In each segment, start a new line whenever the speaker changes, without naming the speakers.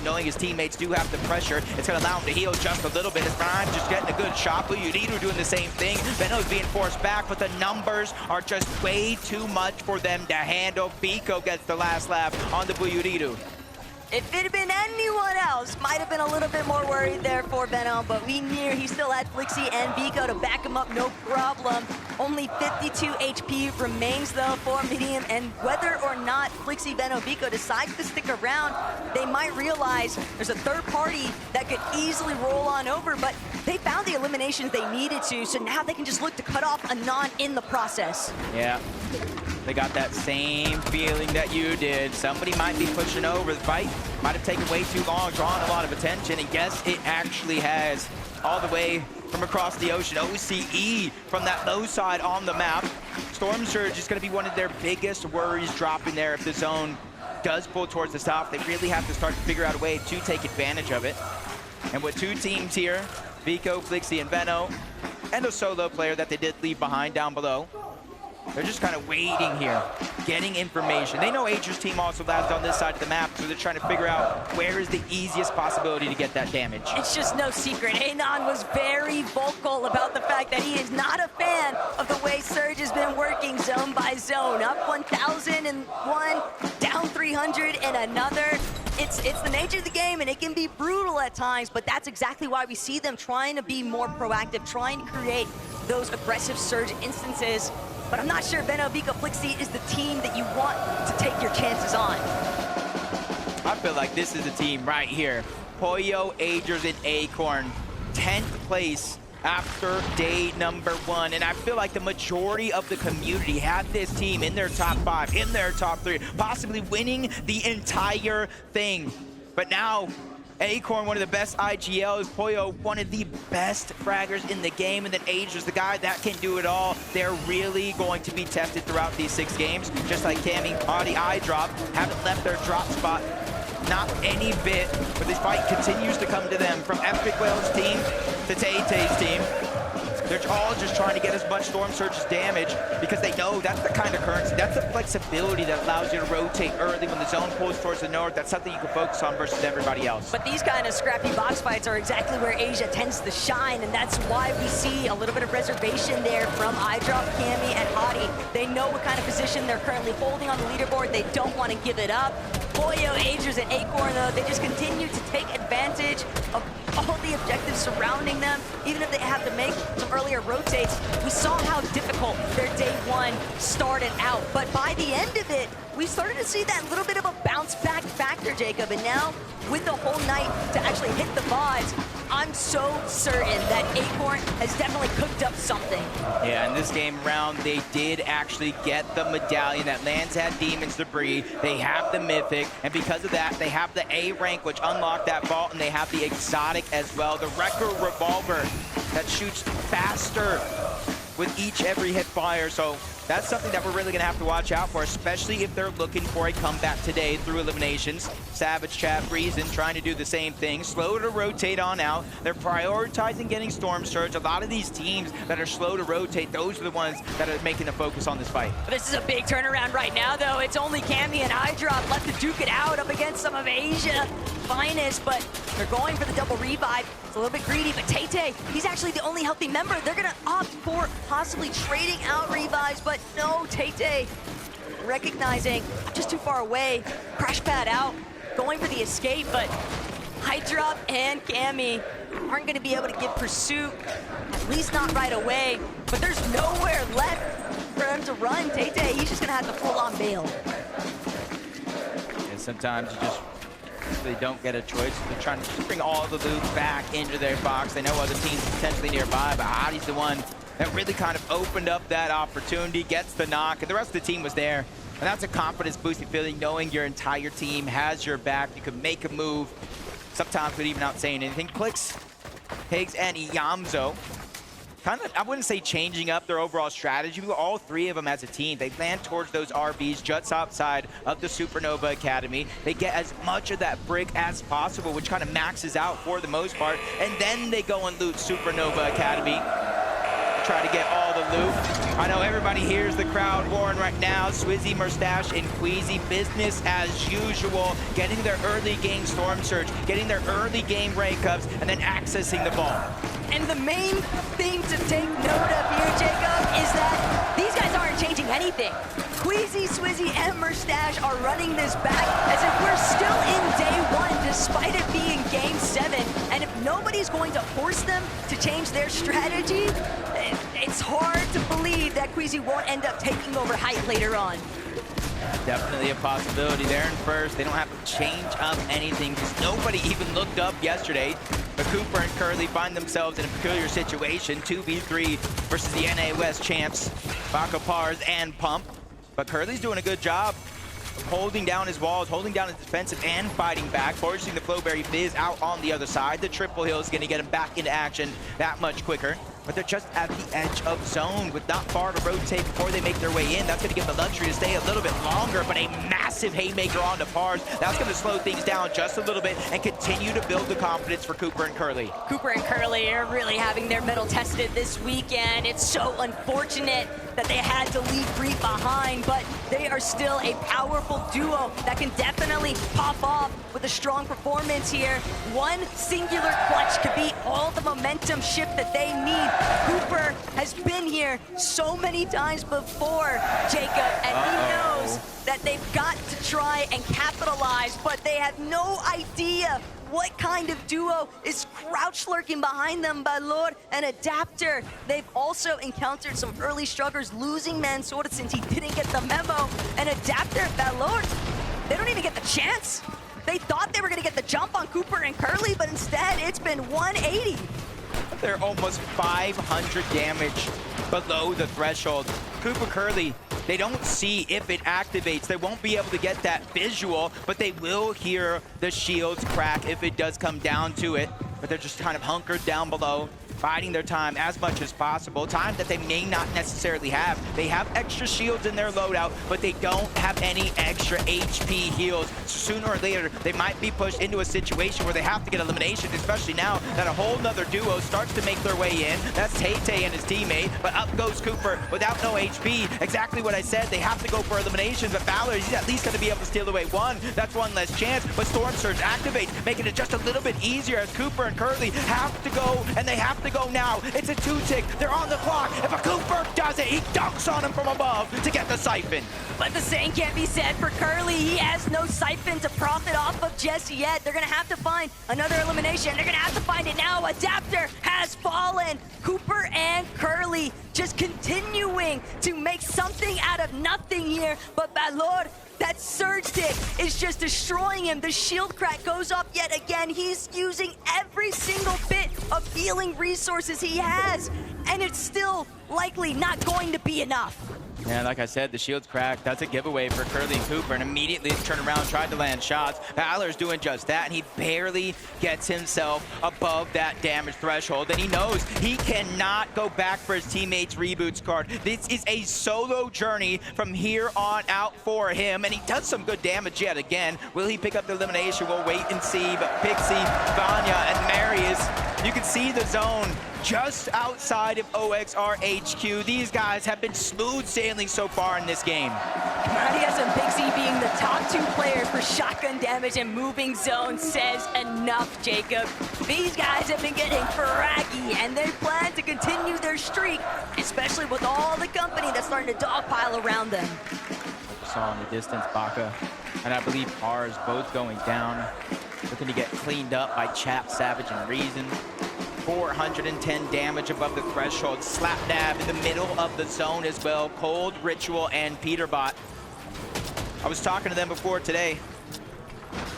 knowing his teammates do have the pressure. It's going to allow him to heal just a little bit. It's Rhyme just getting a good shot. Buyuridu doing the same thing. Veno's being forced back, but the numbers are just way too much for them to handle. Biko gets the last laugh on the Buyuridu.
If it had been anyone else, might have been a little bit more worried there for Venom, but we knew he still had Flixie and Biko to back him up, no problem. Only 52 HP remains though for Medium, and whether or not Flixie, Venom, Biko decides to stick around, they might realize there's a third party that could easily roll on over, but they found the eliminations they needed to, so now they can just look to cut off Anon in the process.
Yeah. They got that same feeling that you did. Somebody might be pushing over. The fight might have taken way too long, drawn a lot of attention, and yes, it actually has. All the way from across the ocean, OCE from that low side on the map. Storm Surge is going to be one of their biggest worries dropping there if the zone does pull towards the top. They really have to start to figure out a way to take advantage of it. And with two teams here, Vico, Flixie, and Veno, and a solo player that they did leave behind down below, they're just kind of waiting here, getting information. They know Ager's team also lands on this side of the map, so they're trying to figure out where is the easiest possibility to get that damage.
It's just no secret. Anon was very vocal about the fact that he is not a fan of the way Surge has been working zone by zone. Up 1,001, down 300 and another. It's the nature of the game, and it can be brutal at times, but that's exactly why we see them trying to be more proactive, trying to create those aggressive Surge instances. But I'm not sure Veno, Biko, Flixie is the team that you want to take your chances on.
I feel like this is the team right here. Poyo, Agers, and Acorn, 10th place after day number 1. And I feel like the majority of the community had this team in their top 5, in their top 3, possibly winning the entire thing. But now, Acorn, one of the best IGLs, Poyo, one of the best fraggers in the game, and then Ager's the guy that can do it all. They're really going to be tested throughout these 6 games, just like Cammy, Audi, iDrop, haven't left their drop spot, not any bit, but this fight continues to come to them, from Epic Whale's team to Tay-Tay's team. They're all just trying to get as much Storm Surge's damage because they know that's the kind of currency, that's the flexibility that allows you to rotate early when the zone pulls towards the north. That's something you can focus on versus everybody else.
But these kind of scrappy box fights are exactly where Asia tends to shine, and that's why we see a little bit of reservation there from iDrop, Cammy, and Hottie. They know what kind of position they're currently holding on the leaderboard. They don't want to give it up. Poyo, Agers, and Acorn, though, they just continue to take advantage of all the objectives surrounding them, even if they have to make some earlier rotates. We saw how difficult their day 1 started out, but by the end of it, we started to see that little bit of a bounce back factor, Jacob, and now with the whole night to actually hit the VODs, I'm so certain that Acorn has definitely cooked up something.
Yeah, in this game round, they did actually get the medallion that lands at Demon's Debris. They have the Mythic, and because of that, they have the A rank, which unlocked that vault, and they have the exotic as well. The Wrecker Revolver that shoots faster with every hit fire, so that's something that we're really going to have to watch out for, especially if they're looking for a comeback today through eliminations. Savage Chat, Reason trying to do the same thing, slow to rotate on out. They're prioritizing getting Storm Surge. A lot of these teams that are slow to rotate, those are the ones that are making the focus on this fight.
But this is a big turnaround right now, though. It's only Cammy and iDrop left to duke it out up against some of Asia finest, but they're going for the double revive. It's a little bit greedy, but Tay-Tay, he's actually the only healthy member. They're gonna opt for possibly trading out revives, but no, Tay-Tay recognizing just too far away, crash pad out, going for the escape, but iDrop and Cammy aren't gonna be able to give pursuit, at least not right away, but there's nowhere left for him to run. Tay-Tay, he's just gonna have to full-on bail.
And sometimes you just they don't get a choice. They're trying to just bring all the loot back into their box. They know other teams potentially nearby, but Adi's the one that really kind of opened up that opportunity, gets the knock, and the rest of the team was there. And that's a confidence-boosting feeling, knowing your entire team has your back. You can make a move, sometimes without even out saying anything. Clicks, Higgs, and Iyamzo kind of, I wouldn't say changing up their overall strategy, but all 3 of them as a team, they land towards those RBs just outside of the Supernova Academy. They get as much of that brick as possible, which kind of maxes out for the most part, and then they go and loot Supernova Academy, try to get all the loot. I know everybody hears the crowd roaring right now. Swizzy, Mustache, and Queasy, business as usual, getting their early game Storm Surge, getting their early game rank ups, and then accessing the ball.
And the main thing to take note of here, Jacob, is that these guys aren't changing anything. Queasy, Swizzy, and Mustache are running this back as if we're still in day one, despite it being game 7. And if nobody's going to force them to change their strategy, it's hard to believe that Queasy won't end up taking over height later on.
Definitely a possibility there in first. They don't have to change up anything because nobody even looked up yesterday. But Cooper and Curly find themselves in a peculiar situation, 2v3 versus the NA West champs, Baka Pars and Pump. But Curly's doing a good job of holding down his walls, holding down his defensive and fighting back, forcing the Flowberry Fizz out on the other side. The triple hill is going to get him back into action that much quicker. But they're just at the edge of zone with not far to rotate before they make their way in. That's going to give them the luxury to stay a little bit longer, but a massive haymaker onto Pars. That's going to slow things down just a little bit and continue to build the confidence for Cooper and Curly.
Cooper and Curly are really having their mettle tested this weekend. It's so unfortunate that they had to leave Reap behind, but they are still a powerful duo that can definitely pop off with a strong performance here. One singular clutch could be all the momentum shift that they need. Cooper has been here so many times before, Jacob, and he knows that they've got to try and capitalize, but they have no idea what kind of duo is crouch lurking behind them. Balor and Adapter, they've also encountered some early struggles, losing Mansoda since he didn't get the memo. And Adapter, Balor, they don't even get the chance. They thought they were gonna get the jump on Cooper and Curly, but instead it's been 180.
They're almost 500 damage below the threshold. Cooper Curly, they don't see if it activates. They won't be able to get that visual, but they will hear the shields crack if it does come down to it. But they're just kind of hunkered down below, biding their time as much as possible. Time that they may not necessarily have. They have extra shields in their loadout, but they don't have any extra HP heals. So sooner or later, they might be pushed into a situation where they have to get elimination, especially now that a whole nother duo starts to make their way in. That's Tay-Tay and his teammate, but up goes Cooper without no HP. Exactly what I said, they have to go for elimination, but Valor, he's at least gonna be able to steal away one. That's one less chance, but Storm Surge activates, making it just a little bit easier as Cooper and Curly have to go, and they have to go now. It's a 2-tick. They're on the clock. If a Cooper does it, he dunks on him from above to get the siphon.
But the same can't be said for Curly. He has no siphon to profit off of just yet. They're going to have to find another elimination. They're going to have to find it now. Adapter has fallen. Cooper and Curly just continuing to make something out of nothing here. But Balor, that surge tick is just destroying him. The shield crack goes up yet again. He's using every single bit of healing resources he has, and it's still likely not going to be enough.
Yeah, like I said, the shield's cracked. That's a giveaway for Curly and Cooper, and immediately turn around, tried to land shots. Valor's doing just that, and he barely gets himself above that damage threshold, and he knows he cannot go back for his teammates' reboots card. This is a solo journey from here on out for him, and he does some good damage yet again. Will he pick up the elimination? We'll wait and see, but Pixie, Vanya, and Marius, you can see the zone just outside of OXR HQ. These guys have been smooth sailing so far in this game.
Marius and Pixie being the top 2 players for shotgun damage and moving zone says enough, Jacob. These guys have been getting fraggy, and they plan to continue their streak, especially with all the company that's starting to dogpile around them.
Saw in the distance, Baka, and I believe Pars both going down, looking to get cleaned up by Chap, Savage, and Reason. 410 damage above the threshold. Slap dab in the middle of the zone as well. Cold, Ritual, and Peterbot. I was talking to them before today.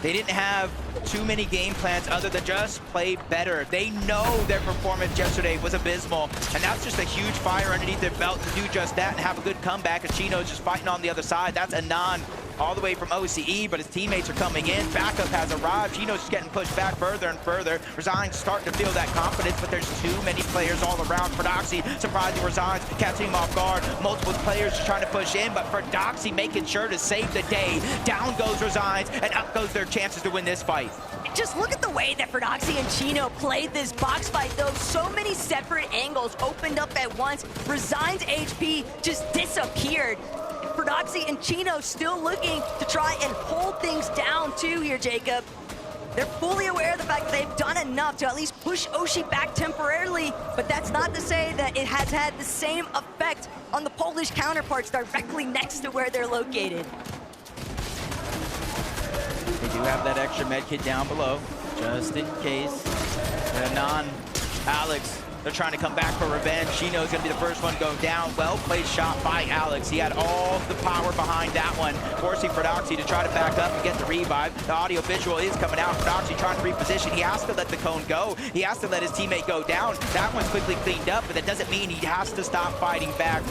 They didn't have too many game plans other than just play better. They know their performance yesterday was abysmal, and that's just a huge fire underneath their belt to do just that and have a good comeback. And Chino's just fighting on the other side. That's Anon all the way from OCE, but his teammates are coming in. Backup has arrived. Chino's just getting pushed back further and further. Resign's starting to feel that confidence, but there's too many players all around for Doxy. Surprisingly, Resign's catching him off guard. Multiple players just trying to push in, but for Doxy making sure to save the day. Down goes Resign's, and up goes their chances to win this fight.
Just look at the way that Fortnite and Chino played this box fight, though. So many separate angles opened up at once. Resign's HP just disappeared. Fortnite and Chino still looking to try and hold things down too here, Jacob. They're fully aware of the fact that they've done enough to at least push Oshi back temporarily, but that's not to say that it has had the same effect on the Polish counterparts directly next to where they're located.
They do have that extra med kit down below, just in case. Alex, they're trying to come back for revenge. Chino's gonna be the first one to go down. Well-placed shot by Alex. He had all the power behind that one, forcing Fortnite to try to back up and get the revive. The audio visual is coming out. Fortnite trying to reposition. He has to let the cone go. He has to let his teammate go down. That one's quickly cleaned up, but that doesn't mean he has to stop fighting back.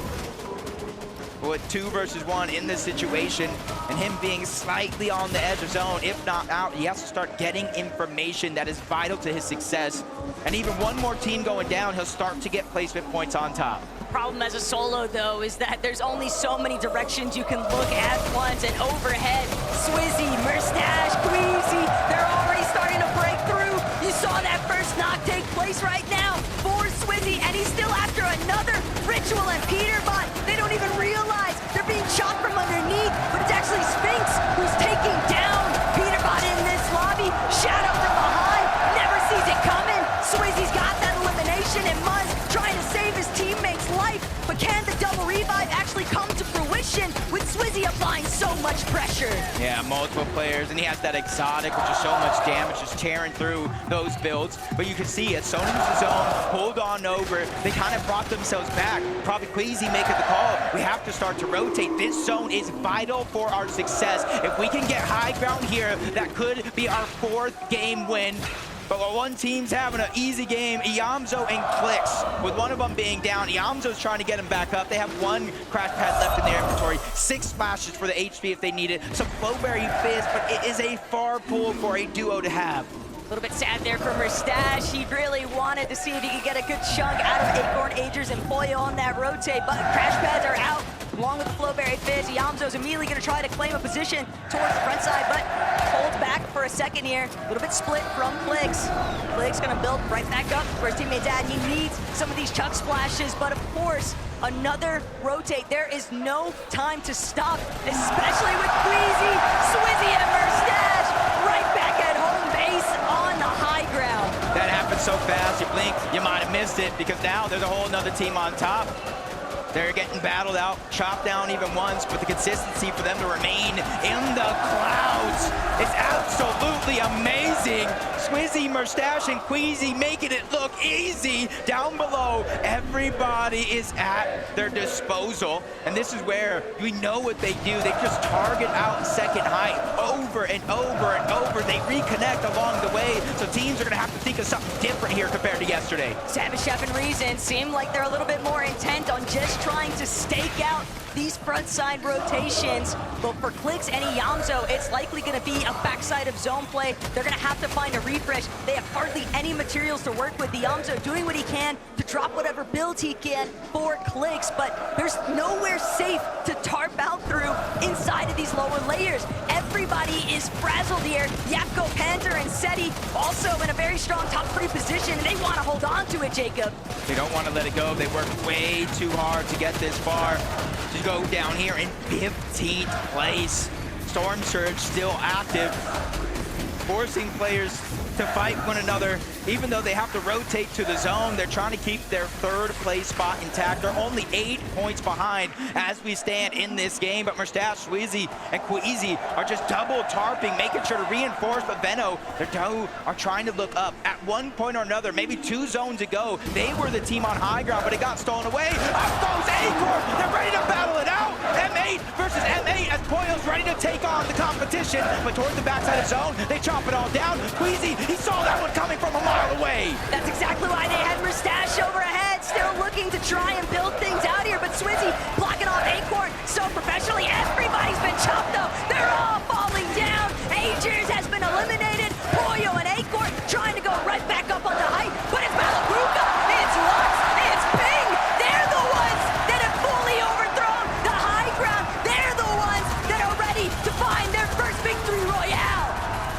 With 2 versus 1 in this situation, and him being slightly on the edge of zone, if not out, he has to start getting information that is vital to his success. And even one more team going down, he'll start to get placement points on top.
Problem as a solo, though, is that there's only so many directions you can look at once, and overhead, Swizzy, Merstash, Queasy, they're already starting to break through. You saw that first knock take place right now for Swizzy, and he's still after another Ritual and Peterbot. They don't even realize they're being shot from underneath, but it's actually Sphinx who's taking down Peterbot in this lobby. Shadow from behind, never sees it coming. Swizzy's got that elimination, and Muzz trying to save his teammate's life, but can the double revive actually come to fruition with Swizzy applying so much pressure?
Yeah, multiple players, and he has that exotic, which is so much damage, just tearing through those builds. But you can see as Sony uses zone, hold on over, they kind of brought themselves back. Probably Queasy making the call. We have to start to rotate. This zone is vital for our success. If we can get high ground here, that could be our 4th game win. But while one team's having an easy game, Iamzo and Clicks, with one of them being down, Iamzo's trying to get him back up. They have 1 crash pad left in their inventory, 6 splashes for the HP if they need it, some Flowberry Fizz, but it is a far pull for a duo to have.
A little bit sad there for Merstash. He really wanted to see if he could get a good chunk out of Acorn, Agers, and Poyo on that rotate, but crash pads are out. Along with the Flowberry Fizz, Iamzo's immediately going to try to claim a position towards the front side, but holds back for a second here. A little bit split from Clicks. Clicks going to build right back up where his teammate's at. He needs some of these chuck splashes, but of course, another rotate. There is no time to stop, especially with Queasy, Swizzy, and Merstash right back at home base on the high ground.
That happened so fast, you blink, you might have missed it, because now there's a whole nother team on top. They're getting battled out, chopped down even once, but the consistency for them to remain in the clouds is absolutely amazing. Swizzy, Merstash, and Queasy making it look easy down below. Everybody is at their disposal, and this is where we know what they do. They just target out second height over and over and over. They reconnect along the way, so teams are going to have to think of something different here compared to yesterday.
Savage Chef and Reason seem like they're a little bit more intent on just trying to stake out these front side rotations, but for Clicks and Iamzo, it's likely going to be a backside of zone play. They're going to have to find a refresh. They have hardly any materials to work with. Iamzo doing what he can to drop whatever builds he can for Clicks, but there's nowhere safe to tarp out through inside of these lower layers. Everybody is frazzled here. Yapko, Panther, and Seti also in a very strong top 3 position, and they want to hold on to it, Jacob.
They don't want to let it go. They worked way too hard to get this far. To go down here in 15th place. Storm Surge still active, forcing players to fight one another. Even though they have to rotate to the zone, they're trying to keep their 3rd place spot intact. They're only 8 points behind as we stand in this game, but Merstash, Swizzy, and Queasy are just double tarping, making sure to reinforce, but Venno, their duo are trying to look up. At one point or another, maybe 2 zones ago, they were the team on high ground, but it got stolen away. Up goes Acorn! They're ready to battle it out! M8 versus M8 as Poyo's ready to take on the competition, but towards the backside of zone, they chop it all down. Queasy, he saw that one coming from a mile away.
That's exactly why they had Merstash overhead, still looking to try and build things out here, but Swizzy blocking off Acorn so professionally. Everybody's been chopped up. They're all falling down. Agers has been eliminated. Poyo and Acorn trying to go right back up on the height, but it's Malabuka, it's Lux, it's Ping. They're the ones that have fully overthrown the high ground. They're the ones that are ready to find their first victory royale.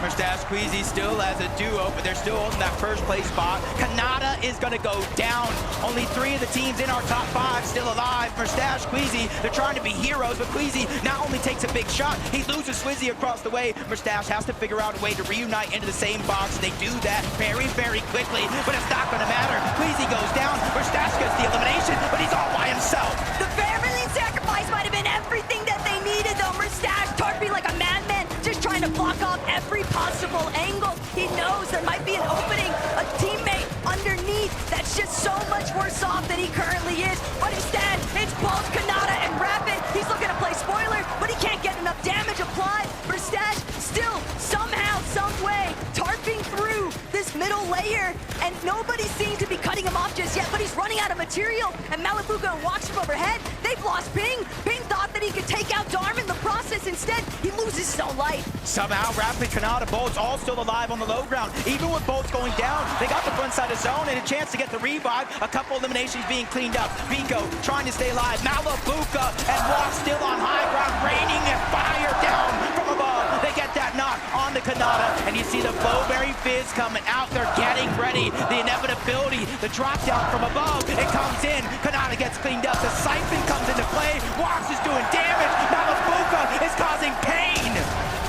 Merstash, Queasy still has duo, but they're still holding that first place spot. Kanata is going to go down. Only 3 of the teams in our top 5 still alive. Mustache, Queasy, they're trying to be heroes, but Queasy not only takes a big shot, he loses Swizzy across the way. Mustache has to figure out a way to reunite into the same box. They do that very, very quickly, but it's not going to matter. Queasy goes down. Mustache gets the elimination, but he's all by himself.
The family sacrifice might have been everything that they needed, though. Mustache tarping like a madman, just trying to block off every possible angle. He knows there might be an opening, a teammate underneath that's just so much worse off than he currently is. But instead, it's both Kanata and Rapid. He's looking to play spoiler, but he can't get enough damage applied. Mustache still, somehow, some way, tarping through this middle layer, and nobody seems to be cutting him off just yet, but he's running out of material, and Malibuka walks him overhead. They've lost Ping. Ping thought that he could take out Darm in the process. Instead, he loses his own life.
Somehow, Rapid, Kanata, Bolts all still alive on the low ground. Even with Bolts going down, they got the front side of zone and a chance to get the revive. A couple eliminations being cleaned up. Biko trying to stay alive. Malibuka and Walk still on high ground, raining fire down from above. They get that knock on the Kanata, and you see the Flowberry Fizz coming out. They're getting ready. The inevitability, the drop down from above, it comes in. Kanata gets cleaned up. The Siphon comes into play. Walks is doing damage. Malibuka is causing pain.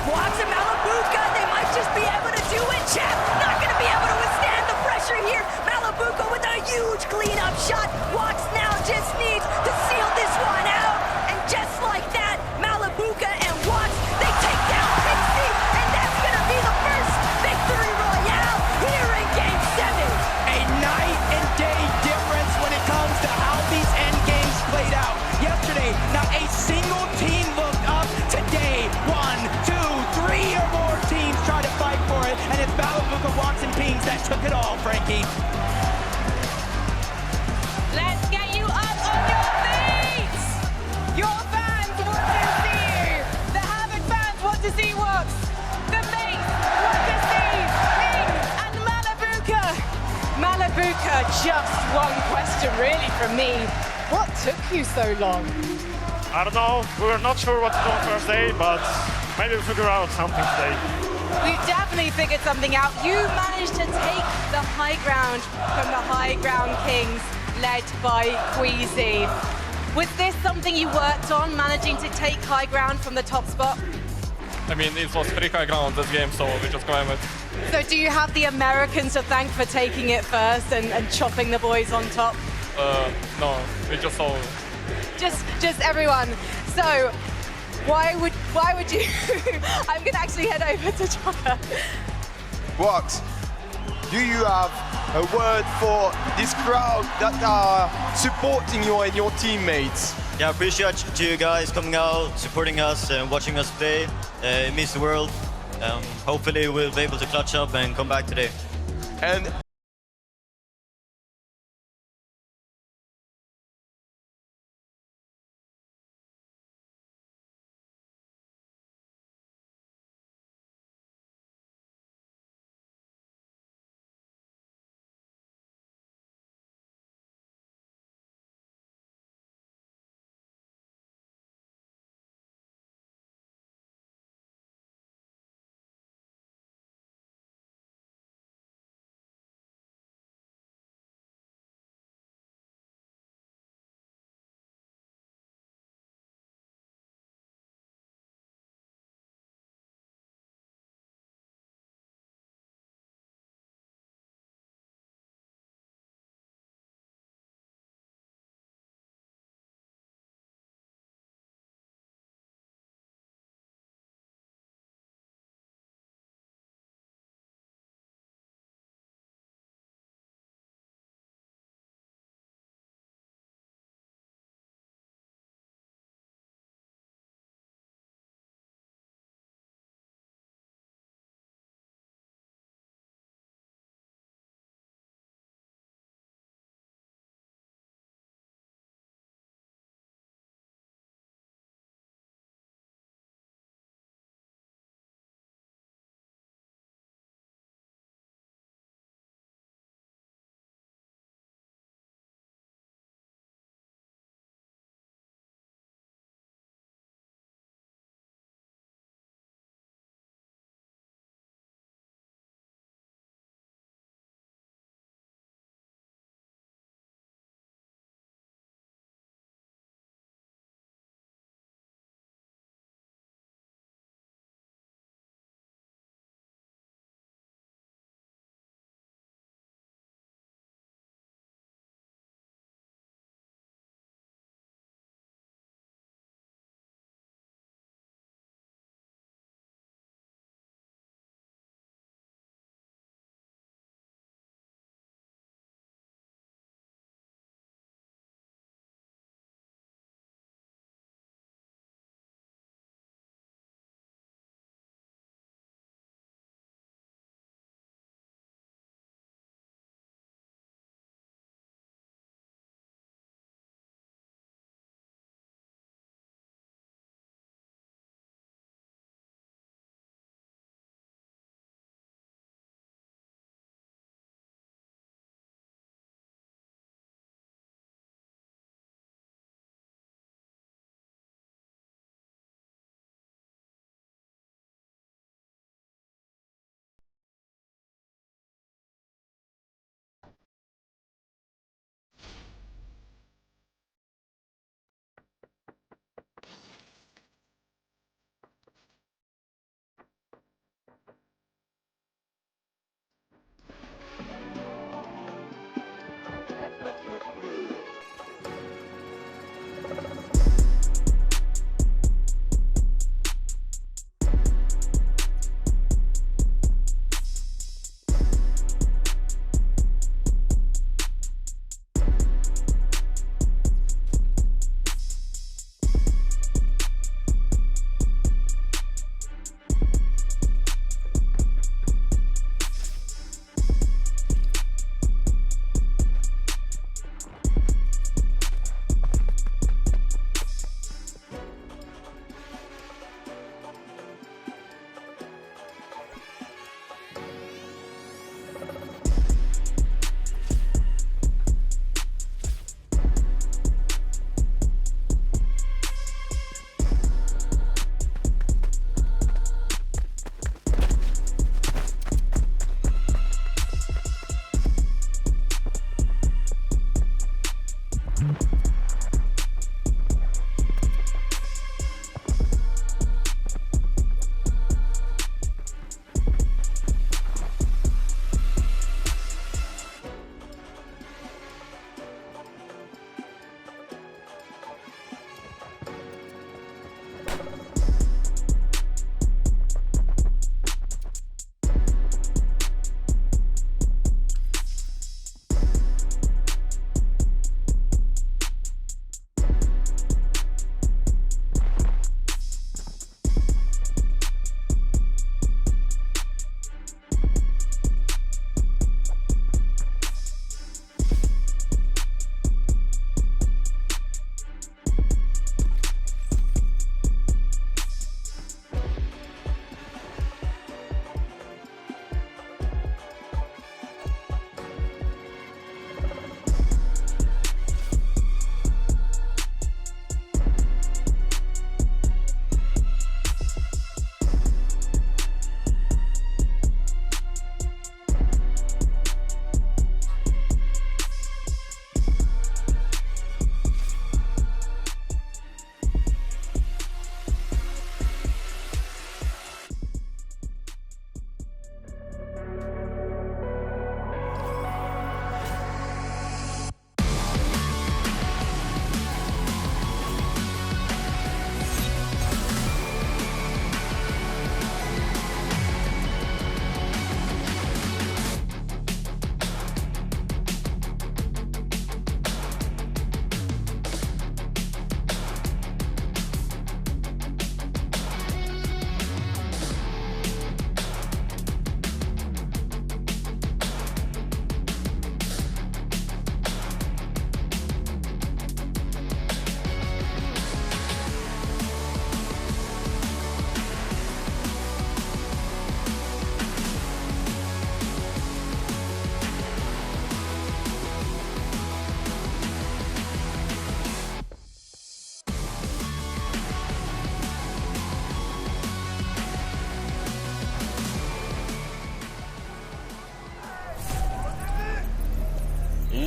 Walks and Malibuka, they might just be able to do it, Chap. Not going to be able to withstand the pressure here. Malibuka with a huge cleanup shot. Walks now just needs to seal this one out. And just like that, Malibuka and Walks, they take down Pixie. And that's going to be the first victory royale here in Game 7.
A night and day difference when it comes to how these end games played out. Yesterday, not a single team looked up. Today, 1, 2, 3 or more teams try to fight for it, and it's Malibuka, Walks, and Pings that took it all, Frankie.
Let's get you up on your feet! Your fans want to see you! The Havoc fans want to see Walks! The mates want to see Ping and Malibuka! Malibuka, just one question really from me. What took you so long?
I don't know. We were not sure what to do on first day, but maybe we'll figure out something today.
We definitely figured something out. You managed to take the high ground from the high ground kings, led by Queasy. Was this something you worked on, managing to take high ground from the top spot?
I mean, it was pretty high ground this game, so we just going with.
So do you have the Americans to thank for taking it first and chopping the boys on top?
No, we just saw.
Just everyone. So why would you? I'm gonna actually head over to Chopper.
Walks, do you have a word for this crowd that are supporting you and your teammates?
Yeah, I appreciate you guys coming out, supporting us, and watching us play. It means the world. Hopefully we'll be able to clutch up and come back today.
And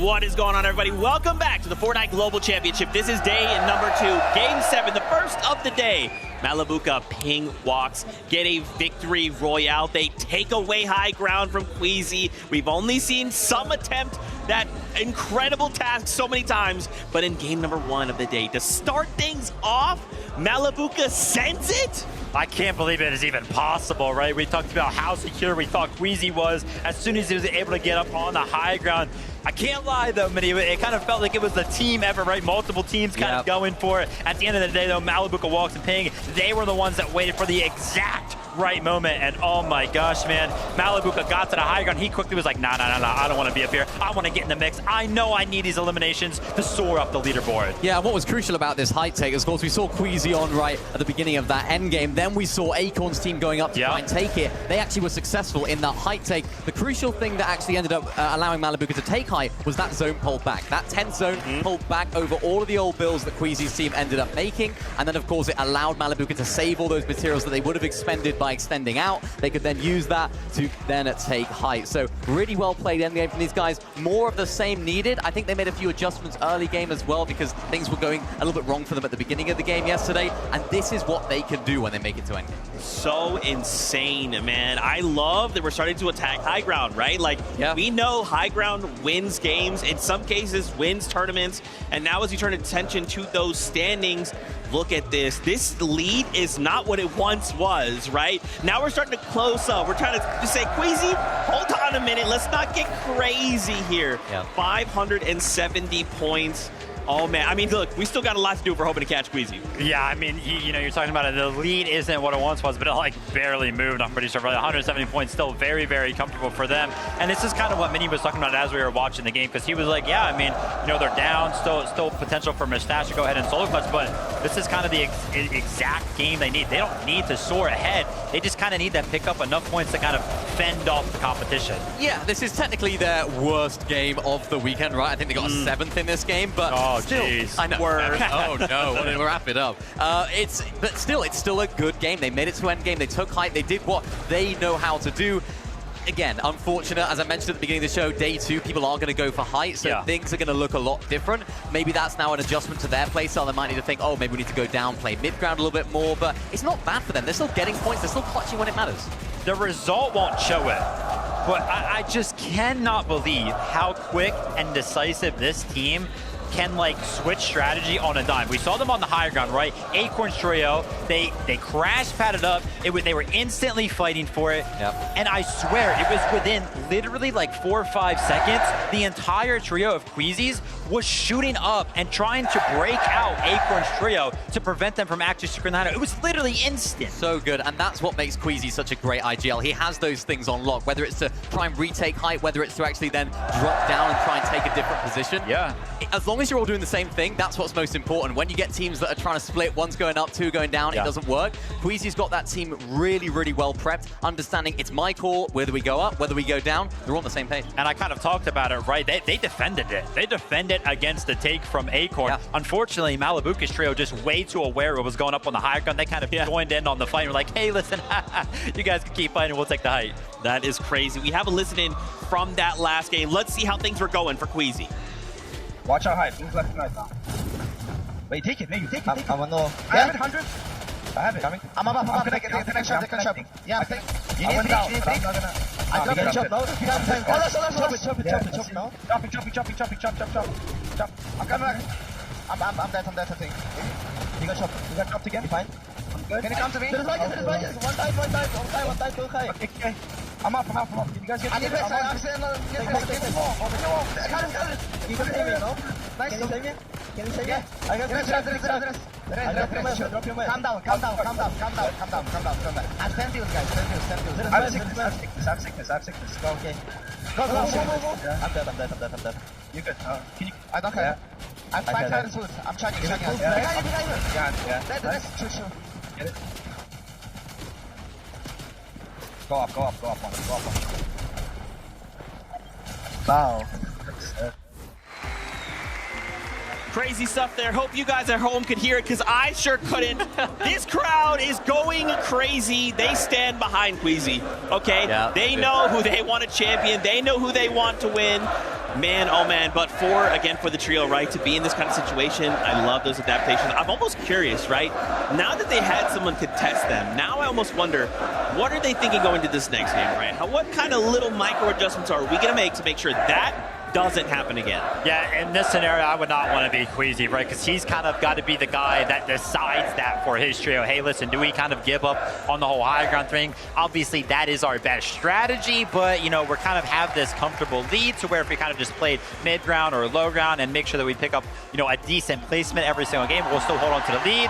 What is going on, everybody? Welcome back to the Fortnite Global Championship. This is day number 2, Game 7, the first of the day. Malibuca Ping Walks get a victory royale. They take away high ground from Queasy. We've only seen some attempt that incredible task so many times, but in game number 1 of the day, to start things off, Malibuca sends it?
I can't believe it is even possible, right? We talked about how secure we thought Queasy was as soon as he was able to get up on the high ground. I can't lie, though, Minnie, it kind of felt like it was the team effort, right? Multiple teams kind of going for it. At the end of the day, though, Malibuca Walks and Ping, they were the ones that waited for the exact right moment, and oh my gosh, man, Malibuca got to the high ground. He quickly was like, nah, I don't want to be up here. I want to get in the mix. I know I need these eliminations to soar up the leaderboard.
Yeah, what was crucial about this height take, of course, we saw Queasy on right at the beginning of that end game. Then we saw Acorn's team going up to try and take it. They actually were successful in that height take. The crucial thing that actually ended up allowing Malibuca to take height was that zone pulled back. That 10th zone pulled back over all of the old builds that Queasy's team ended up making. And then, of course, it allowed Malibuca to save all those materials that they would have expended by extending out. They could then use that to then take height. So really well played endgame from these guys. More of the same needed. I think they made a few adjustments early game as well because things were going a little bit wrong for them at the beginning of the game yesterday. And this is what they can do when they make it to endgame.
So insane, man. I love that we're starting to attack high ground, right? Like, we know high ground wins games, in some cases wins tournaments, and now as you turn attention to those standings, look at this. This lead is not what it once was, right? Now we're starting to close up. We're trying to say, Queasy, hold on a minute. Let's not get crazy here. 570 points. Oh, man. I mean, look, we still got a lot to do if we're hoping to catch Queasy.
Yeah, I mean, you know, you're talking about it. The lead isn't what it once was, but it, like, barely moved. I'm pretty sure. 170 points, still very, very comfortable for them. And this is kind of what Minnie was talking about as we were watching the game, because he was like, yeah, I mean, you know, they're down. Still potential for Mustache to go ahead and solo clutch, but this is kind of the exact game they need. They don't need to soar ahead. They just kind of need to pick up enough points to kind of fend off the competition.
Yeah, this is technically their worst game of the weekend, right? I think they got a 7th in this game, but still, I know. Oh no, we'll wrap it up. But still, it's still a good game. They made it to endgame. They took height. They did what they know how to do. Again, unfortunate, as I mentioned at the beginning of the show, day 2, people are going to go for height, so things are going to look a lot different. Maybe that's now an adjustment to their play style. They might need to think, oh, maybe we need to go down, play mid-ground a little bit more, but it's not bad for them. They're still getting points. They're still clutching when it matters.
The result won't show it, but I just cannot believe how quick and decisive this team can like switch strategy on a dime. We saw them on the higher ground, right? Acorn's trio, they crash padded up. They were instantly fighting for it. And I swear, it was within literally like 4 or 5 seconds, the entire trio of Queasy's was shooting up and trying to break out Acorn's trio to prevent them from actually securing the hideout. It was literally instant.
So good, and that's what makes Queasy such a great IGL. He has those things on lock, whether it's to try and retake height, whether it's to actually then drop down and try and take a different position. As long as you're all doing the same thing, that's what's most important. When you get teams that are trying to split, one's going up, 2 going down, it doesn't work. Queasy's got that team really, really well prepped, understanding it's my call, whether we go up, whether we go down, they're on the same page.
And I kind of talked about it, right? They defended it. They defended against the take from Acorn. Unfortunately, Malibuca's trio just way too aware of what was going up on the higher ground. They kind of joined in on the fight and were like, hey, listen, you guys can keep fighting, we'll take the height.
That is crazy. We have a listen in from that last game. Let's see how things were going for Queasy.
Watch out high, things left and right now. Wait, take it, maybe, take it. I'm on the... I have it, 100. I have it. Coming. I'm up. I'm connecting. Yeah, I think. You need to I'm not gonna... I'm gonna jump now. If you have time, chop now. Chop. I'm coming back. I'm dead, I think. You got chopped again, fine. I'm good. Can you come to me? One die, two high. Okay. I'm up. Did you guys get the I'm saying you can save me, no? Nice. Can you save me? I got drop your way. Calm down. I'm stand deals, guys. I have sickness. Go, okay. Go. I'm dead. You good? Can you? I don't care. I'm 5 times food. I'm charging. Yeah. That's true. Get it. Go up on it. Wow.
Crazy stuff there. Hope you guys at home could hear it, because I sure couldn't. This crowd is going crazy. They stand behind Queasy, okay? They know who they want to champion. They know who they want to win. Man, oh man, but for the trio, right, to be in this kind of situation, I love those adaptations. I'm almost curious, right? Now that they had someone contest them, now I almost wonder, what are they thinking going into this next game, right? What kind of little micro adjustments are we going to make sure that doesn't happen again?
Yeah, in this scenario, I would not want to be Queasy, right? Because he's kind of got to be the guy that decides that for his trio. Hey, listen, do we kind of give up on the whole high ground thing? Obviously, that is our best strategy, but, you know, we're kind of have this comfortable lead to where if we kind of just played mid ground or low ground and make sure that we pick up, you know, a decent placement every single game, we'll still hold on to the lead,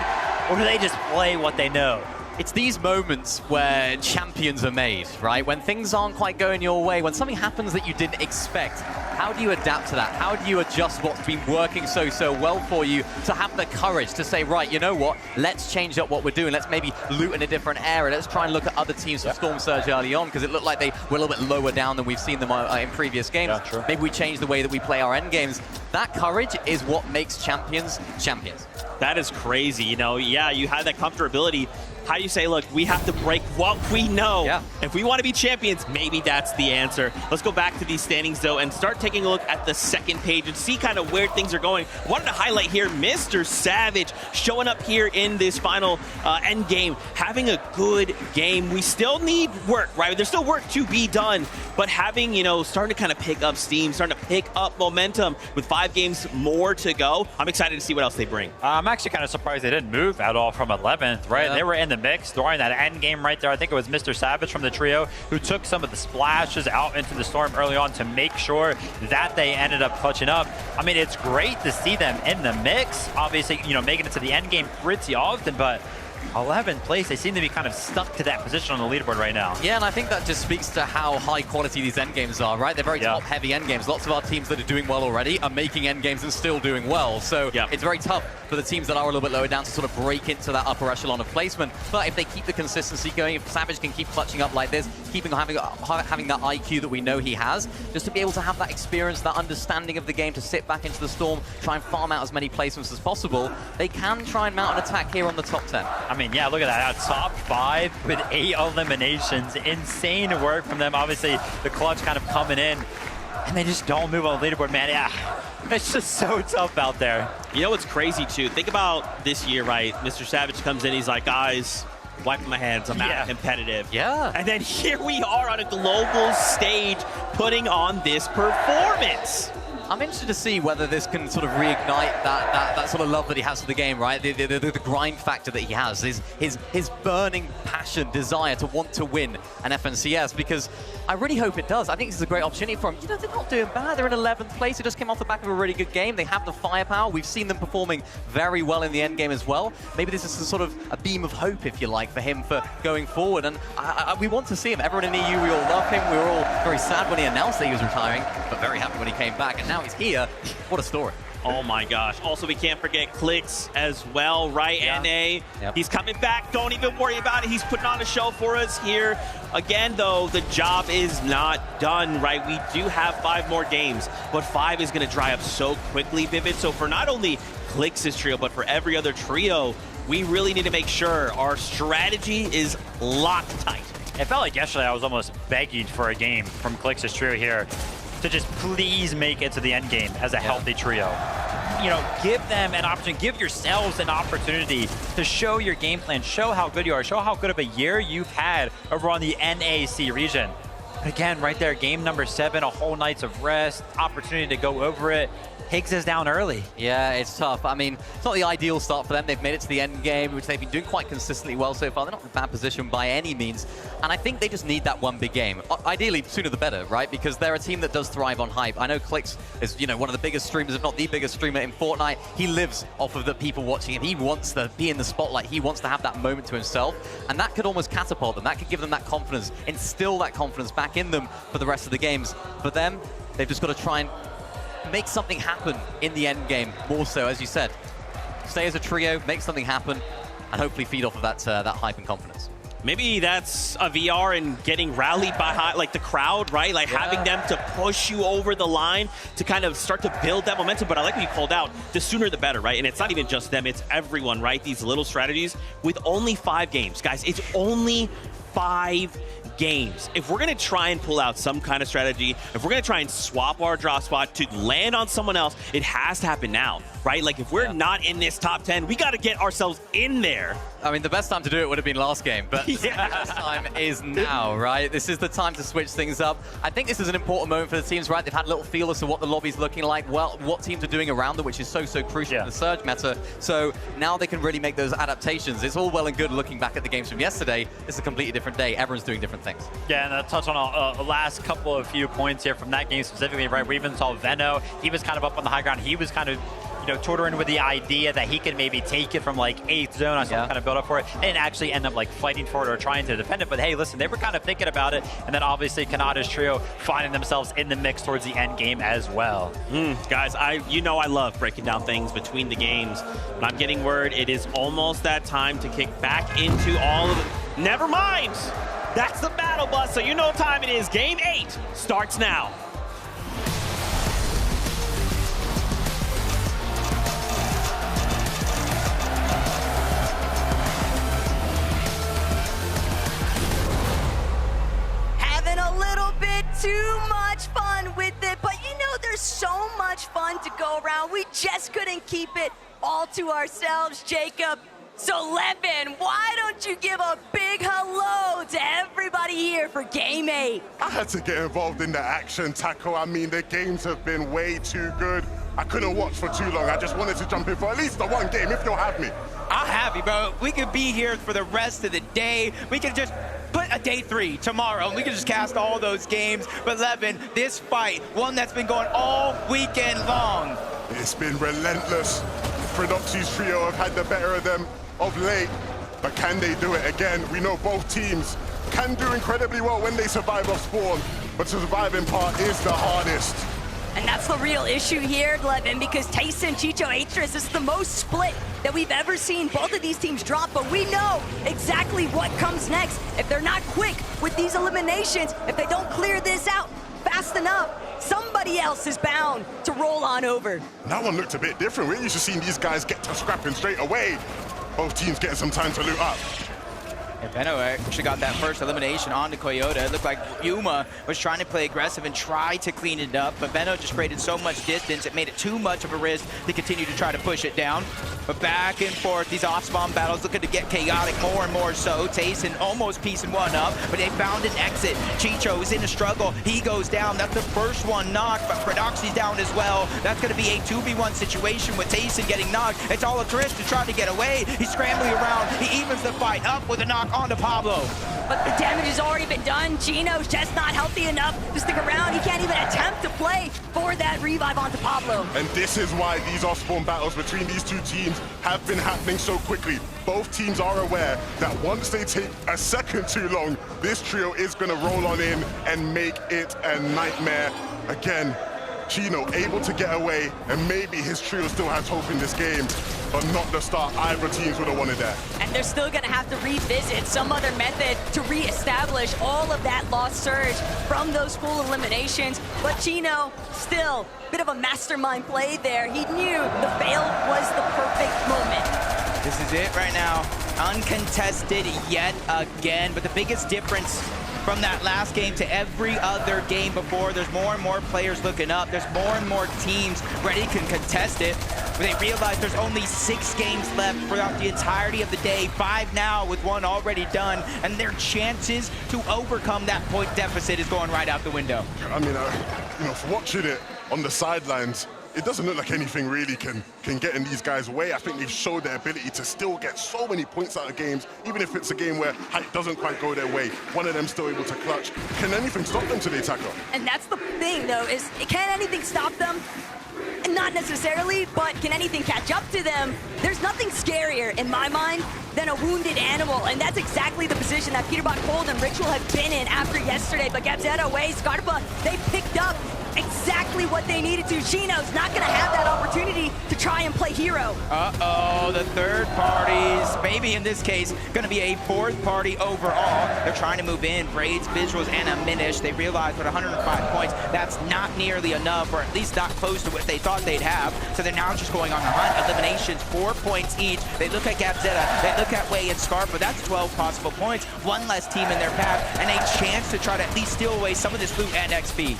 or do they just play what they know?
It's these moments where champions are made, right? When things aren't quite going your way, when something happens that you didn't expect, how do you adapt to that? How do you adjust what's been working so well for you to have the courage to say, right, you know what? Let's change up what we're doing. Let's maybe loot in a different area. Let's try and look at other teams from Storm Surge early on, because it looked like they were a little bit lower down than we've seen them in previous games.
Yeah, true.
Maybe we change the way that we play our end games. That courage is what makes champions champions.
That is crazy. You know, yeah, you have that comfortability. How do you say, look, we have to break what we know.
Yeah.
If we want to be champions, maybe that's the answer. Let's go back to these standings, though, and start taking a look at the second page and see kind of where things are going. Wanted to highlight here Mr. Savage showing up here in this final end game, having a good game. We still need work, right? There's still work to be done, but having, you know, starting to kind of pick up steam, starting to pick up momentum with 5 games more to go. I'm excited to see what else they bring.
I'm actually kind of surprised they didn't move at all from 11th, right?
Yeah.
They were in the mix, throwing that end game right there. I think it was Mr. Savage from the trio who took some of the splashes out into the storm early on to make sure that they ended up clutching up. I mean, it's great to see them in the mix. Obviously, you know, making it to the end game pretty often, but 11th place, they seem to be kind of stuck to that position on the leaderboard right now.
Yeah, and I think that just speaks to how high quality these end games are, right? They're very top-heavy end games. Lots of our teams that are doing well already are making end games and still doing well. So it's very tough for the teams that are a little bit lower down to sort of break into that upper echelon of placement. But if they keep the consistency going, if Savage can keep clutching up like this, having that IQ that we know he has, just to be able to have that experience, that understanding of the game, to sit back into the storm, try and farm out as many placements as possible, they can try and mount an attack here on the top 10.
I mean, yeah, look at that. Top 5 with 8 eliminations. Insane work from them. Obviously, the clutch kind of coming in, and they just don't move on the leaderboard, man. Yeah, it's just so tough out there.
You know what's crazy, too? Think about this year, right? Mr. Savage comes in, he's like, guys, wiping my hands, I'm not competitive.
Yeah.
And then here we are on a global stage putting on this performance.
I'm interested to see whether this can sort of reignite that sort of love that he has for the game, right? The grind factor that he has, his burning passion, desire to want to win an FNCS, because I really hope it does. I think this is a great opportunity for him. You know, they're not doing bad. They're in 11th place. They just came off the back of a really good game. They have the firepower. We've seen them performing very well in the end game as well. Maybe this is a sort of a beam of hope, if you like, for him for going forward. And we want to see him. Everyone in EU, we all love him. We were all very sad when he announced that he was retiring, but very happy when he came back. And now he's here. What a story.
Oh my gosh. Also, we can't forget Clicks as well, right? NA. He's coming back. Don't even worry about it. He's putting on a show for us here. Again, though, the job is not done, right? We do have 5 more games, but 5 is going to dry up so quickly, Vivid. So for not only Clicks' trio, but for every other trio, we really need to make sure our strategy is locked tight.
It felt like yesterday I was almost begging for a game from Clicks' trio here to just please make it to the end game as a healthy trio. You know, give them an opportunity, give yourselves an opportunity to show your game plan, show how good you are, show how good of a year you've had over on the NAC region. But again, right there, game number 7, a whole night's of rest, opportunity to go over it. Higgs is down early.
Yeah, it's tough. I mean, it's not the ideal start for them. They've made it to the end game, which they've been doing quite consistently well so far. They're not in a bad position by any means. And I think they just need that one big game. Ideally, sooner the better, right? Because they're a team that does thrive on hype. I know Clicks is, you know, one of the biggest streamers, if not the biggest streamer in Fortnite. He lives off of the people watching him. He wants to be in the spotlight. He wants to have that moment to himself. And that could almost catapult them. That could give them that confidence, instill that confidence back in them for the rest of the games. For them, they've just got to try and make something happen in the end game, more so, as you said. Stay as a trio, make something happen, and hopefully feed off of that hype and confidence.
Maybe that's a VR and getting rallied by like the crowd, right? Like having them to push you over the line to kind of start to build that momentum. But I like what you called out, the sooner the better, right? And it's not even just them, it's everyone, right? These little strategies with only 5 games. Guys, it's only 5 games. If we're going to try and pull out some kind of strategy, if we're going to try and swap our drop spot to land on someone else, it has to happen now, right? Like, if we're not in this top 10, we got to get ourselves in there.
I mean, the best time to do it would have been last game, but the best time is now, right? This is the time to switch things up. I think this is an important moment for the teams, right? They've had a little feel as to what the lobby's looking like, well, what teams are doing around them, which is so crucial in the Surge meta. So now they can really make those adaptations. It's all well and good looking back at the games from yesterday. It's a completely different day. Everyone's doing different things.
Yeah, and I'll touch on a last couple of few points here from that game specifically, right? We even saw Venno. He was kind of up on the high ground. He was kind of, you know, tutoring with the idea that he could maybe take it from like 8th zone on some kind of build up for it and actually end up like fighting for it or trying to defend it. But hey, listen, they were kind of thinking about it. And then obviously Kanata's trio finding themselves in the mix towards the end game as well.
Guys, you know I love breaking down things between the games, but I'm getting word it is almost that time to kick back into all of it. Never mind. That's the battle bus, so you know what time it is. Game 8 starts now.
Too much fun with it, but you know there's so much fun to go around. We just couldn't keep it all to ourselves, Jacob. So Levin, why don't you give a big hello to everybody here for Game 8?
I had to get involved in the action, Taco. I mean, the games have been way too good. I couldn't watch for too long. I just wanted to jump in for at least the one game, if you'll have me.
I'll have you, bro. We could be here for the rest of the day. We could just put a day 3 tomorrow, and we can just cast all those games. But Levin, this fight, one that's been going all weekend long.
It's been relentless. Prodoxy's trio have had the better of them of late, but can they do it again? We know both teams can do incredibly well when they survive off spawn, but the surviving part is the hardest.
And that's the real issue here, Levin, because Tyson, Chicho, Atris is the most split that we've ever seen both of these teams drop, but we know exactly what comes next. If they're not quick with these eliminations, if they don't clear this out fast enough, somebody else is bound to roll on over.
That one looked a bit different. We're used to seeing these guys get to scrapping straight away. Both teams getting some time to loot up.
And Venno actually got that first elimination onto Coyote. It looked like Yuma was trying to play aggressive and try to clean it up, but Venno just created so much distance, it made it too much of a risk to continue to try to push it down. But back and forth, these off-spawn battles looking to get chaotic more and more so. Tayson almost piecing one up, but they found an exit. Chicho is in a struggle. He goes down. That's the first one knocked, but Prodoxy's down as well. That's going to be a 2v1 situation with Tayson getting knocked. It's all a Trish to try to get away. He's scrambling around. He evens the fight up with a knock onto Pablo.
But the damage has already been done. Gino's just not healthy enough to stick around. He can't even attempt to play for that revive onto Pablo.
And this is why these off-spawn battles between these two teams have been happening so quickly. Both teams are aware that once they take a second too long, this trio is going to roll on in and make it a nightmare. Again, Chino able to get away, and maybe his trio still has hope in this game, but not the start either teams would have wanted that.
And they're still gonna have to revisit some other method to reestablish all of that lost surge from those full eliminations. But Chino, still, bit of a mastermind play there. He knew the fail was the perfect moment.
This is it right now. Uncontested yet again, but the biggest difference from that last game to every other game before, there's more and more players looking up. There's more and more teams ready to contest it. But they realize there's only 6 games left throughout the entirety of the day. 5 now with 1 already done. And their chances to overcome that point deficit is going right out the window.
I mean, for watching it on the sidelines, it doesn't look like anything really can get in these guys' way. I think they've showed their ability to still get so many points out of games, even if it's a game where hype doesn't quite go their way. One of them still able to clutch. Can anything stop them today, Taco?
And that's the thing, though, is can anything stop them? Not necessarily, but can anything catch up to them? There's nothing scarier, in my mind, than a wounded animal, and that's exactly the position that Peterbot Cold and Ritual have been in after yesterday. But Gabzetta, Way, Scarpa, they picked up exactly what they they needed to. Gino's not going to have that opportunity to try and play hero.
Uh-oh, the third parties, maybe in this case, going to be a fourth party overall. They're trying to move in. Braids, Visuals, and a Minish. They realize with 105 points, that's not nearly enough, or at least not close to what they thought they'd have. So they're now just going on the hunt. Eliminations, 4 points each. They look at Gabzetta, they look at Way and Scarpa. That's 12 possible points. One less team in their path, and a chance to try to at least steal away some of this loot and XP.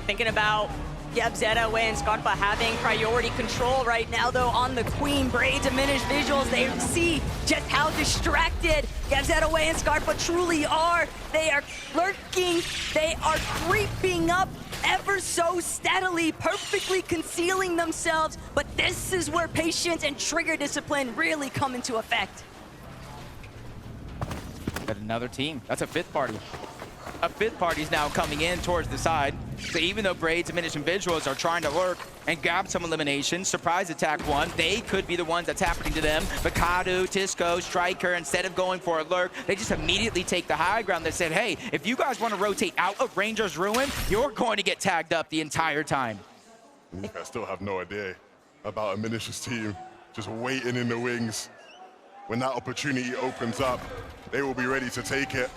Thinking about Gabzetta, Way, and Scarpa having priority control right now, though, on the Queen. Braids, diminished Visuals. They see just how distracted Gabzetta, Way, and Scarpa truly are. They are lurking. They are creeping up ever so steadily, perfectly concealing themselves. But this is where patience and trigger discipline really come into effect.
Got another team. That's a fifth party. A fifth party's now coming in towards the side. So even though Braids, Diminish, and Visuals are trying to lurk and grab some eliminations, surprise attack one, they could be the ones that's happening to them. But Kadu, Tisco, Striker, instead of going for a lurk, they just immediately take the high ground. They said, hey, if you guys want to rotate out of Ranger's Ruin, you're going to get tagged up the entire time.
I still have no idea about Aminish's team just waiting in the wings. When that opportunity opens up, they will be ready to take it.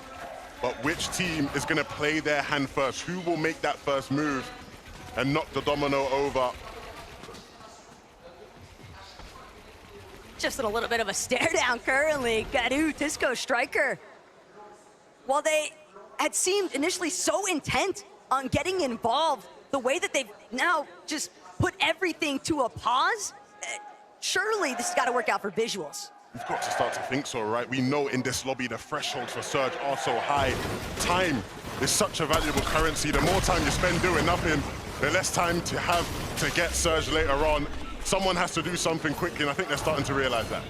But which team is going to play their hand first? Who will make that first move and knock the domino over?
Just in a little bit of a stare down currently. Kadu, Tisco, Striker. While they had seemed initially so intent on getting involved, the way that they've now just put everything to a pause, surely this has got to work out for Visuals.
We've got to start to think so, right? We know in this lobby the thresholds for Surge are so high. Time is such a valuable currency. The more time you spend doing nothing, the less time to have to get Surge later on. Someone has to do something quickly, and I think they're starting to realize that.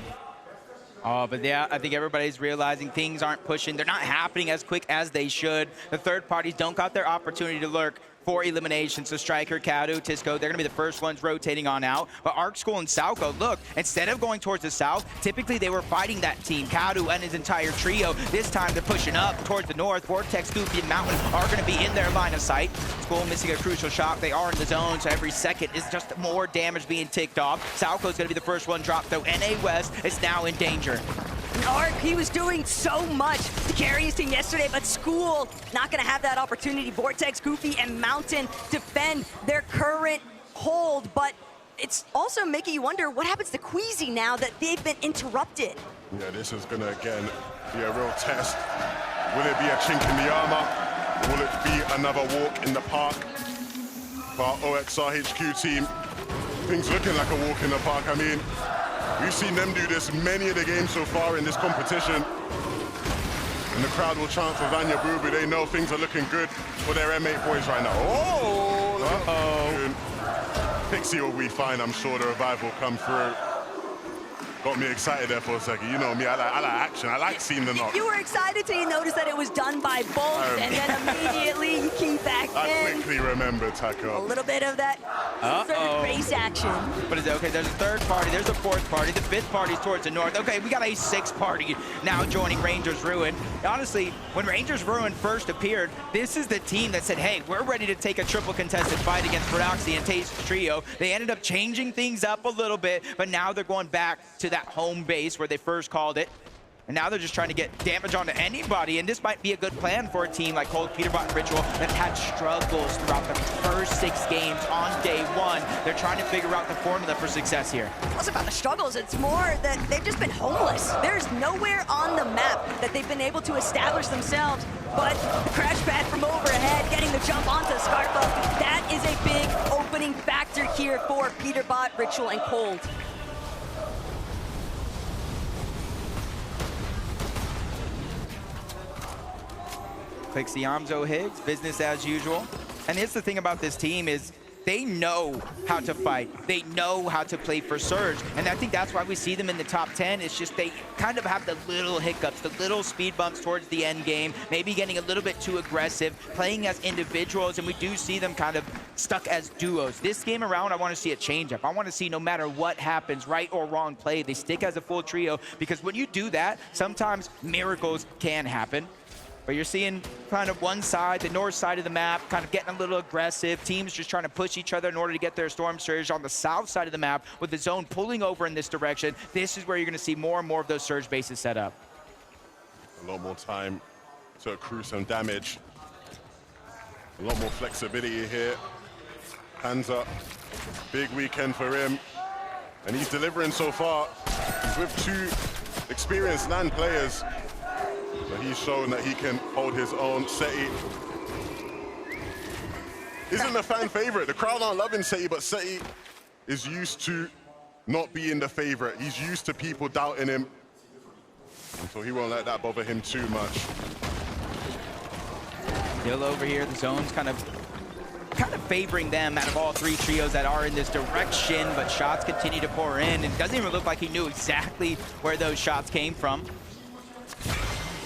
Oh, but yeah, I think everybody's realizing things aren't pushing. They're not happening as quick as they should. The third parties don't got their opportunity to lurk for elimination. So Striker, Kadu, Tisco, they're going to be the first ones rotating on out. But Arc School and Salco, look, instead of going towards the south, typically they were fighting that team, Kadu and his entire trio. This time they're pushing up towards the north. Vortex, Goofy, and Mountain are going to be in their line of sight. School missing a crucial shot. They are in the zone, so every second is just more damage being ticked off. Salco's going to be the first one dropped, though. NA West is now in danger.
Arc, he was doing so much to carry his team yesterday, but School not going to have that opportunity. Vortex, Goofy, and Mountain defend their current hold, but it's also making you wonder what happens to Queasy now that they've been interrupted.
Yeah, this is going to, again, be a real test. Will it be a chink in the armor? Will it be another walk in the park for our OXR HQ team? Things looking like a walk in the park. I mean, we've seen them do this many of the games so far in this competition. And the crowd will chant for Vanya Bubu. They know things are looking good for their M8 boys right now. Oh! Uh-oh. Pixie will be fine, I'm sure. The revive will come through. Got me excited there for a second. You know me, I like action. I like seeing the knock.
You were excited till you noticed that it was done by both, and then immediately you key back in.
I quickly remembered, Taco.
A little bit of that third base action.
But is it okay? There's a third party, there's a fourth party, the fifth party's towards the north. Okay, we got a sixth party now joining Rangers Ruin. Honestly, when Rangers Ruin first appeared, this is the team that said, hey, we're ready to take a triple contested fight against Prodoxy and Taste Trio. They ended up changing things up a little bit, but now they're going back to that home base where they first called it. And now they're just trying to get damage onto anybody, and this might be a good plan for a team like Cold, Peterbot, and Ritual that had struggles throughout the first 6 games on day one. They're trying to figure out the formula for success here.
It's about the struggles. It's more that they've just been homeless. There's nowhere on the map that they've been able to establish themselves, but the crash pad from overhead, getting the jump onto Scarpa, that is a big opening factor here for Peterbot, Ritual, and Cold.
Clicks the Amzo Higgs, business as usual. And here's the thing about this team is they know how to fight. They know how to play for Surge. And I think that's why we see them in the top 10. It's just they kind of have the little hiccups, the little speed bumps towards the end game, maybe getting a little bit too aggressive, playing as individuals, and we do see them kind of stuck as duos. This game around, I want to see a change up. I want to see no matter what happens, right or wrong play, they stick as a full trio, because when you do that, sometimes miracles can happen. But you're seeing kind of one side, the north side of the map, kind of getting a little aggressive. Teams just trying to push each other in order to get their Storm Surge. On the south side of the map, with the zone pulling over in this direction, this is where you're going to see more and more of those Surge bases set up.
A lot more time to accrue some damage. A lot more flexibility here. Hands up. Big weekend for him. And he's delivering so far. He's with 2 experienced LAN players. But he's shown that he can hold his own. Seti isn't a fan favorite. The crowd aren't loving Seti, but Seti is used to not being the favorite. He's used to people doubting him. And so he won't let that bother him too much.
Still over here, the zone's kind of favoring them out of all 3 trios that are in this direction, but shots continue to pour in. It doesn't even look like he knew exactly where those shots came from.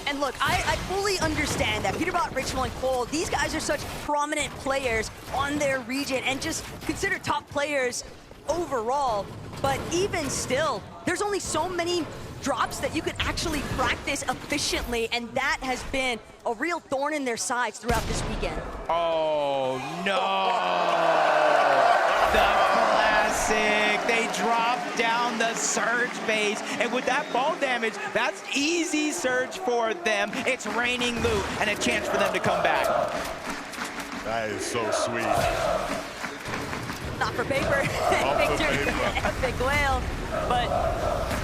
And look, I fully understand that Peterbot, Richmond, and Cole, these guys are such prominent players on their region and just considered top players overall. But even still, there's only so many drops that you can actually practice efficiently, and that has been a real thorn in their sides throughout this weekend.
Oh, no! The classic! They dropped down the Surge base, and with that ball damage, that's easy Surge for them. It's raining loot, and a chance for them to come back.
That is so sweet.
Not for paper. Victory for the Epic Whale. But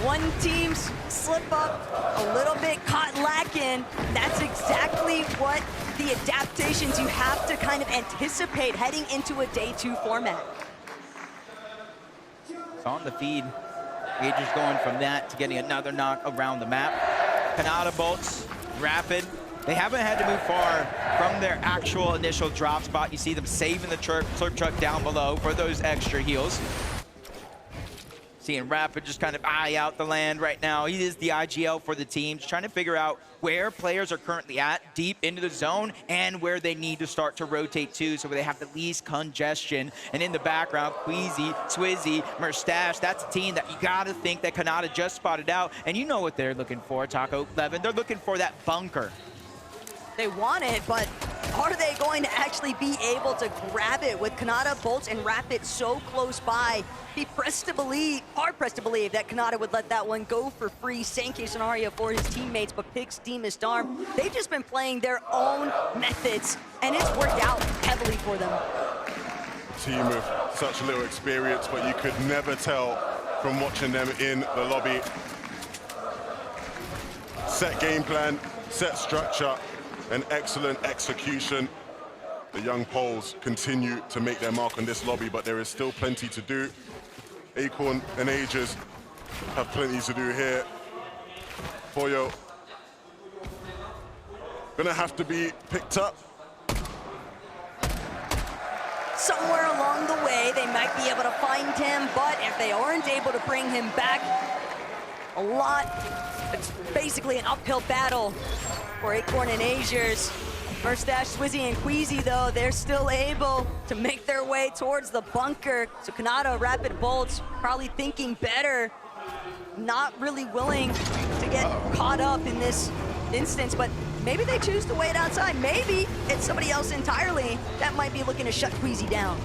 one team's slip up, a little bit caught lacking. That's exactly what the adaptations you have to kind of anticipate heading into a day 2 format.
It's on the feed. Agers going from that to getting another knock around the map. Canada bolts, rapid. They haven't had to move far from their actual initial drop spot. You see them saving the slurp truck down below for those extra heals. Seeing Rapid just kind of eye out the land right now. He is the IGL for the team, just trying to figure out where players are currently at, deep into the zone, and where they need to start to rotate to, so they have the least congestion. And in the background, Queasy, Swizzy, Merstash, that's a team that you gotta think that Kanata just spotted out. And you know what they're looking for, Taco 11. They're looking for that bunker.
They want it, but are they going to actually be able to grab it with Kanata, Bolts, and Rapid so close by? Be pressed to believe, hard pressed to believe that Kanata would let that one go for free. Same case scenario for his teammates, but picks Demon's Arm. They've just been playing their own methods, and it's worked out heavily for them.
Team with such little experience, but you could never tell from watching them in the lobby. Set game plan, set structure, and excellent execution. The young Poles continue to make their mark on this lobby, but there is still plenty to do. Acorn and Agers have plenty to do here. Poyo gonna have to be picked up.
Somewhere along the way, they might be able to find him, but if they aren't able to bring him back, it's basically an uphill battle for Acorn and Agers. Merstash, Swizzy, and Queasy, though, they're still able to make their way towards the bunker. So Kanata, Rapid, Bolts, probably thinking better, not really willing to get caught up in this instance, but maybe they choose to wait outside. Maybe it's somebody else entirely that might be looking to shut Queasy down.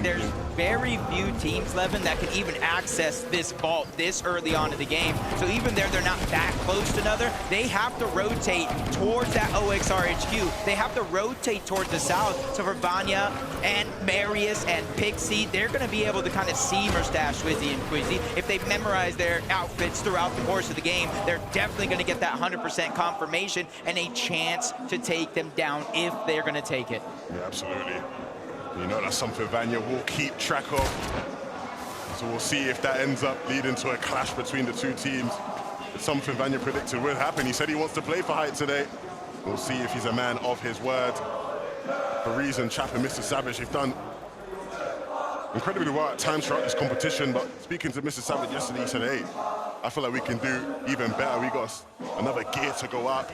There's very few teams, Levin, that can even access this vault this early on in the game. So even there, they're not that close to another. They have to rotate towards that OXR HQ. They have to rotate towards the south. So for Vanya and Marius and Pixie, they're going to be able to kind of see Merstash, Swizzy, and Quizzy. If they memorize their outfits throughout the course of the game, they're definitely going to get that 100% confirmation and a chance to take them down if they're going to take it.
Yeah, absolutely. You know, that's something Vanya will keep track of. So we'll see if that ends up leading to a clash between the two teams. It's something Vanya predicted would happen. He said he wants to play for Height today. We'll see if he's a man of his word. For reason, Chap and Mr. Savage have done incredibly well at times throughout this competition, but speaking to Mr. Savage yesterday, he said, hey, I feel like we can do even better. We got another gear to go up.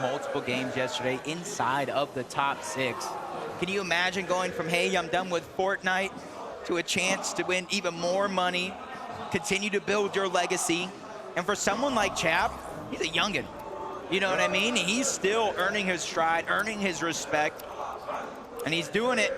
Multiple games yesterday inside of the top 6. Can you imagine going from, hey, I'm done with Fortnite, to a chance to win even more money, continue to build your legacy? And for someone like Chap, he's a youngin'. You know what I mean? He's still earning his stride, earning his respect, and he's doing it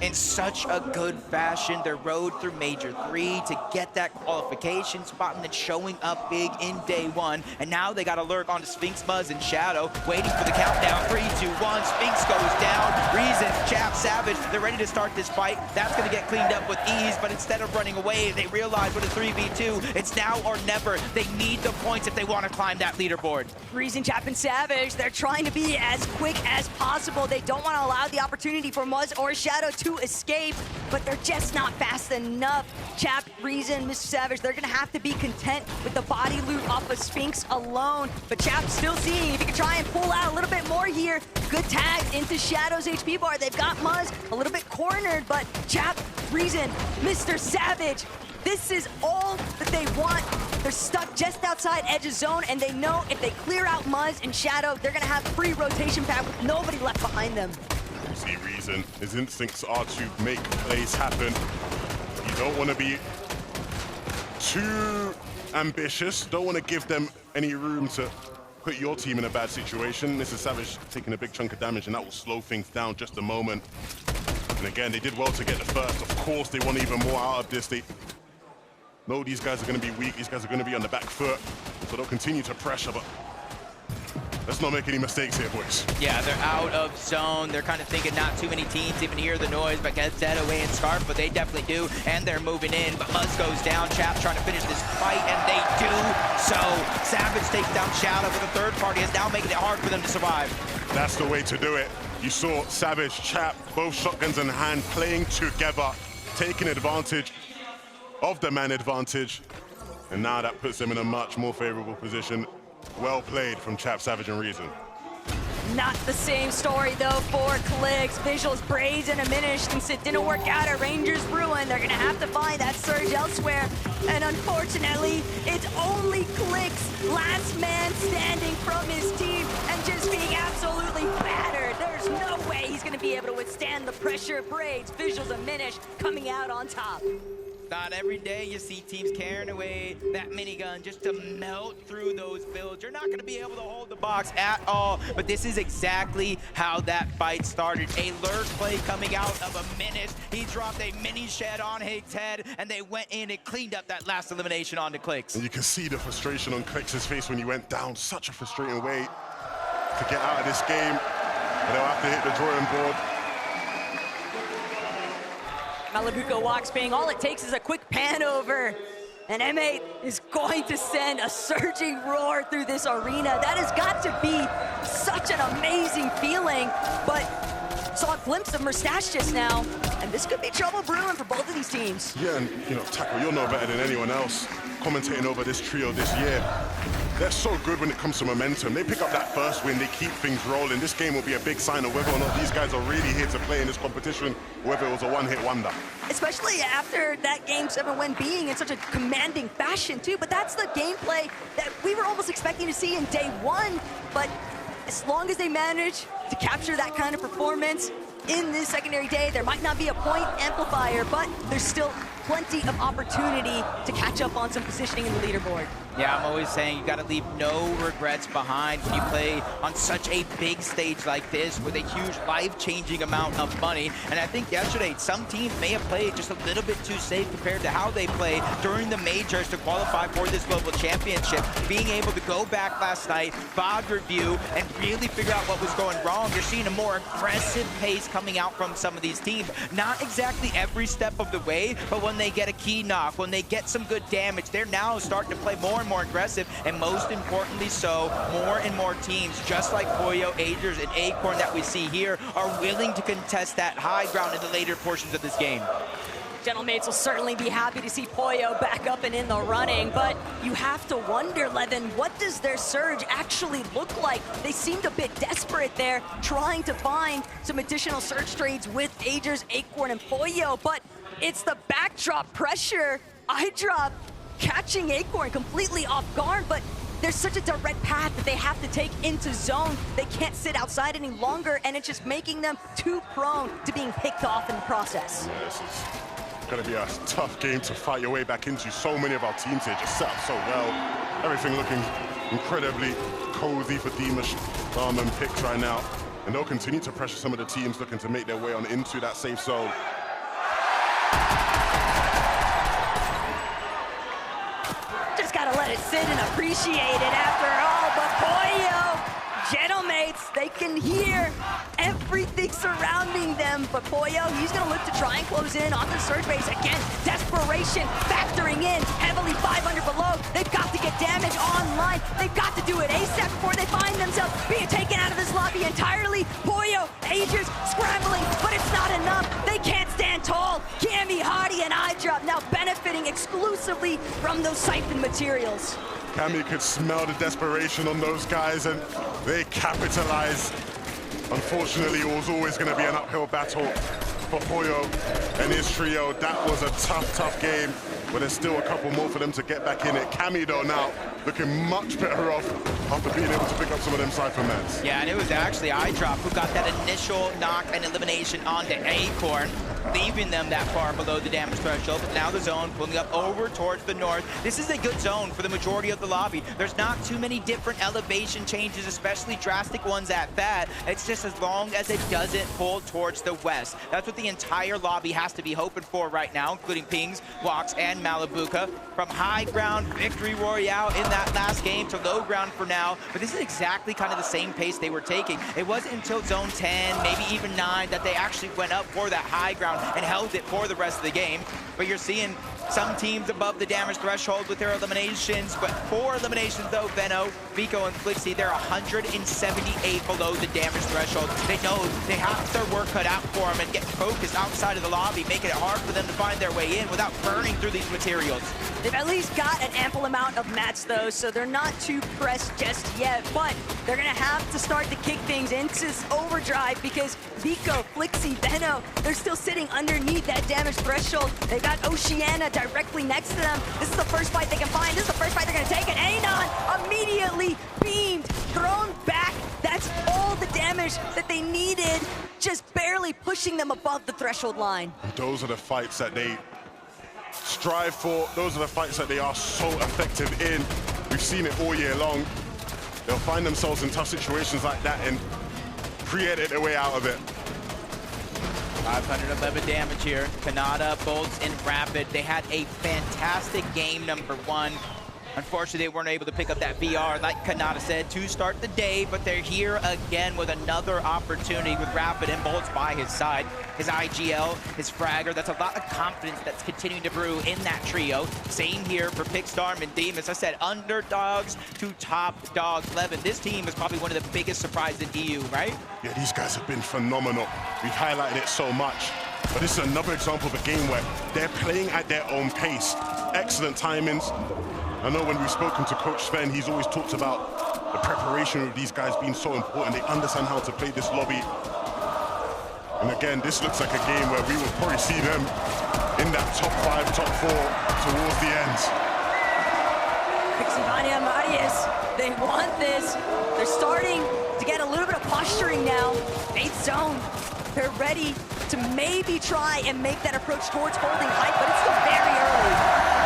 in such a good fashion. Their road through Major 3 to get that qualification spot and then showing up big in day 1. And now they got to lurk onto Sphinx, Muzz, and Shadow, waiting for the countdown. 3, 2, 1, Sphinx goes down. Reason, Chap, Savage, they're ready to start this fight. That's going to get cleaned up with ease, but instead of running away, they realize with a 3v2, it's now or never. They need the points if they want to climb that leaderboard.
Reason, Chap, and Savage, they're trying to be as quick as possible. They don't want to allow the opportunity for Muzz or Shadow to escape, but they're just not fast enough. Chap, Reason, Mr. Savage, they're gonna have to be content with the body loot off of Sphinx alone. But Chap's still seeing if he can try and pull out a little bit more here. Good tag into Shadow's HP bar. They've got Muzz a little bit cornered, but Chap, Reason, Mr. Savage, this is all that they want. They're stuck just outside edge of zone, and they know if they clear out Muzz and Shadow, they're gonna have free rotation path with nobody left behind them.
You see Reason, his instincts are to make plays happen. You don't want to be too ambitious, don't want to give them any room to put your team in a bad situation. Mr. Savage taking a big chunk of damage, and that will slow things down just a moment. And again, they did well to get the first. Of course, they want even more out of this. They know these guys are going to be weak, these guys are going to be on the back foot, so they'll continue to pressure, but let's not make any mistakes here, boys.
Yeah, they're out of zone. They're kind of thinking not too many teams even hear the noise, but get Zed away and Scarf, but they definitely do, and they're moving in. But Muzz goes down. Chap trying to finish this fight, and they do. So Savage takes down Shadow, but the third party is now making it hard for them to survive.
That's the way to do it. You saw Savage, Chap, both shotguns in hand, playing together, taking advantage of the man advantage, and now that puts them in a much more favorable position. Well played from Chap, Savage, and Reason.
Not the same story, though, for Clicks. Visuals brazen and diminished since it didn't work out at Rangers Ruin. They're going to have to find that surge elsewhere. And unfortunately, it's only Clicks, last man standing from his team and just being absolutely battered. There's no way he's going to be able to withstand the pressure of Braids. Visuals and Minish coming out on top.
Not every day you see teams carrying away that minigun just to melt through those builds. You're not going to be able to hold the box at all, but this is exactly how that fight started. A lurk play coming out of a Menace. He dropped a mini shed on Hig's head, and they went in and cleaned up that last elimination onto Clicks.
And you can see the frustration on Clicks' face when he went down. Such a frustrating way to get out of this game. But they'll have to hit the drawing board.
Malabuko walks being all it takes is a quick pan over, and M8 is going to send a surging roar through this arena. That has got to be such an amazing feeling, but saw a glimpse of Mustache just now, and this could be trouble brewing for both of these teams.
Yeah, and you know, Taco, you'll know better than anyone else commentating over this trio this year. They're so good when it comes to momentum. They pick up that first win, they keep things rolling. This game will be a big sign of whether or not these guys are really here to play in this competition, whether it was a one-hit wonder.
Especially after that Game 7 win being in such a commanding fashion too, but that's the gameplay that we were almost expecting to see in day 1, but as long as they manage to capture that kind of performance in this secondary day, there might not be a point amplifier, but there's still plenty of opportunity to catch up on some positioning in the leaderboard.
Yeah, I'm always saying you got to leave no regrets behind when you play on such a big stage like this with a huge life-changing amount of money. And I think yesterday some teams may have played just a little bit too safe compared to how they played during the majors to qualify for this global championship. Being able to go back last night, VOD review, and really figure out what was going wrong. You're seeing a more aggressive pace coming out from some of these teams. Not exactly every step of the way, but when they get a key knock, when they get some good damage, they're now starting to play more and more aggressive, and most importantly so, more and more teams, just like Poyo, Agers, and Acorn that we see here, are willing to contest that high ground in the later portions of this game.
Gentlemates will certainly be happy to see Poyo back up and in the running, but you have to wonder, Levin, what does their surge actually look like? They seemed a bit desperate there, trying to find some additional surge trades with Agers, Acorn, and Poyo, but it's the backdrop pressure. iDrop catching Acorn completely off guard, but there's such a direct path that they have to take into zone. They can't sit outside any longer, and it's just making them too prone to being picked off in the process.
Yeah, this is going to be a tough game to fight your way back into. So many of our teams here just set up so well. Everything looking incredibly cozy for Dimash and Pix right now. And they'll continue to pressure some of the teams looking to make their way on into that safe zone.
Just gotta let it sit and appreciate it after all. But Pollo, Genomates, they can hear everything surrounding them. But Pollo, he's gonna look to try and close in on the surge base. Again, desperation factoring in, heavily 500 below. They've got to get damage online. They've got to do it ASAP before they find themselves being taken out of this lobby entirely. Pollo, Agers scrambling, but it's not enough. They can't stand tall. Cammy, Hottie, and iDrop now benefiting exclusively from those siphon materials.
Cammy could smell the desperation on those guys, and they capitalize. Unfortunately, it was always going to be an uphill battle for Pollo and his trio. That was a tough game, but there's still a couple more for them to get back in it. Cammy, though, now looking much better off after being able to pick up some of them Cypher mats.
Yeah, and it was actually iDrop who got that initial knock and elimination onto Acorn, leaving them that far below the damage threshold. But now the zone pulling up over towards the north. This is a good zone for the majority of the lobby. There's not too many different elevation changes, especially drastic ones at that. It's just as long as it doesn't pull towards the west. That's what the entire lobby has to be hoping for right now, including Pings, Walks, and Malibuca. From high ground victory royale in that last game to low ground for now. But this is exactly kind of the same pace they were taking. It wasn't until zone 10, maybe even 9, that they actually went up for that high ground and held it for the rest of the game. But you're seeing some teams above the damage threshold with their eliminations, but 4 eliminations though, Veno, Vico, and Flixie, they're 178 below the damage threshold. They know they have their work cut out for them and get focused outside of the lobby, making it hard for them to find their way in without burning through these materials.
They've at least got an ample amount of mats though, so they're not too pressed just yet, but they're gonna have to start to kick things into overdrive because Vico, Flixie, Veno, they're still sitting underneath that damage threshold. They've got Oceana directly next to them. This is the first fight they can find. This is the first fight they're gonna take, and Anon immediately beamed, thrown back. That's all the damage that they needed, just barely pushing them above the threshold line.
Those are the fights that they strive for. Those are the fights that they are so effective in. We've seen it all year long. They'll find themselves in tough situations like that and create their way out of it.
511 damage here. Kanata, Bolts, and Rapid. They had a fantastic game number 1. Unfortunately, they weren't able to pick up that VR, like Kanata said, to start the day, but they're here again with another opportunity with Rapid and Bolts by his side. His IGL, his Fragger, that's a lot of confidence that's continuing to brew in that trio. Same here for Pixstorm and Deem. As I said, underdogs to top dogs. Levin, this team is probably one of the biggest surprises in EU, right?
Yeah, these guys have been phenomenal. We've highlighted it so much. But this is another example of a game where they're playing at their own pace. Excellent timings. I know when we've spoken to Coach Sven, he's always talked about the preparation of these guys being so important. They understand how to play this lobby. And again, this looks like a game where we will probably see them in that top 5, top 4 towards the end.
Pixivania and Marius, they want this. They're starting to get a little bit of posturing now. 8th zone. They're ready to maybe try and make that approach towards holding height, but it's still very early.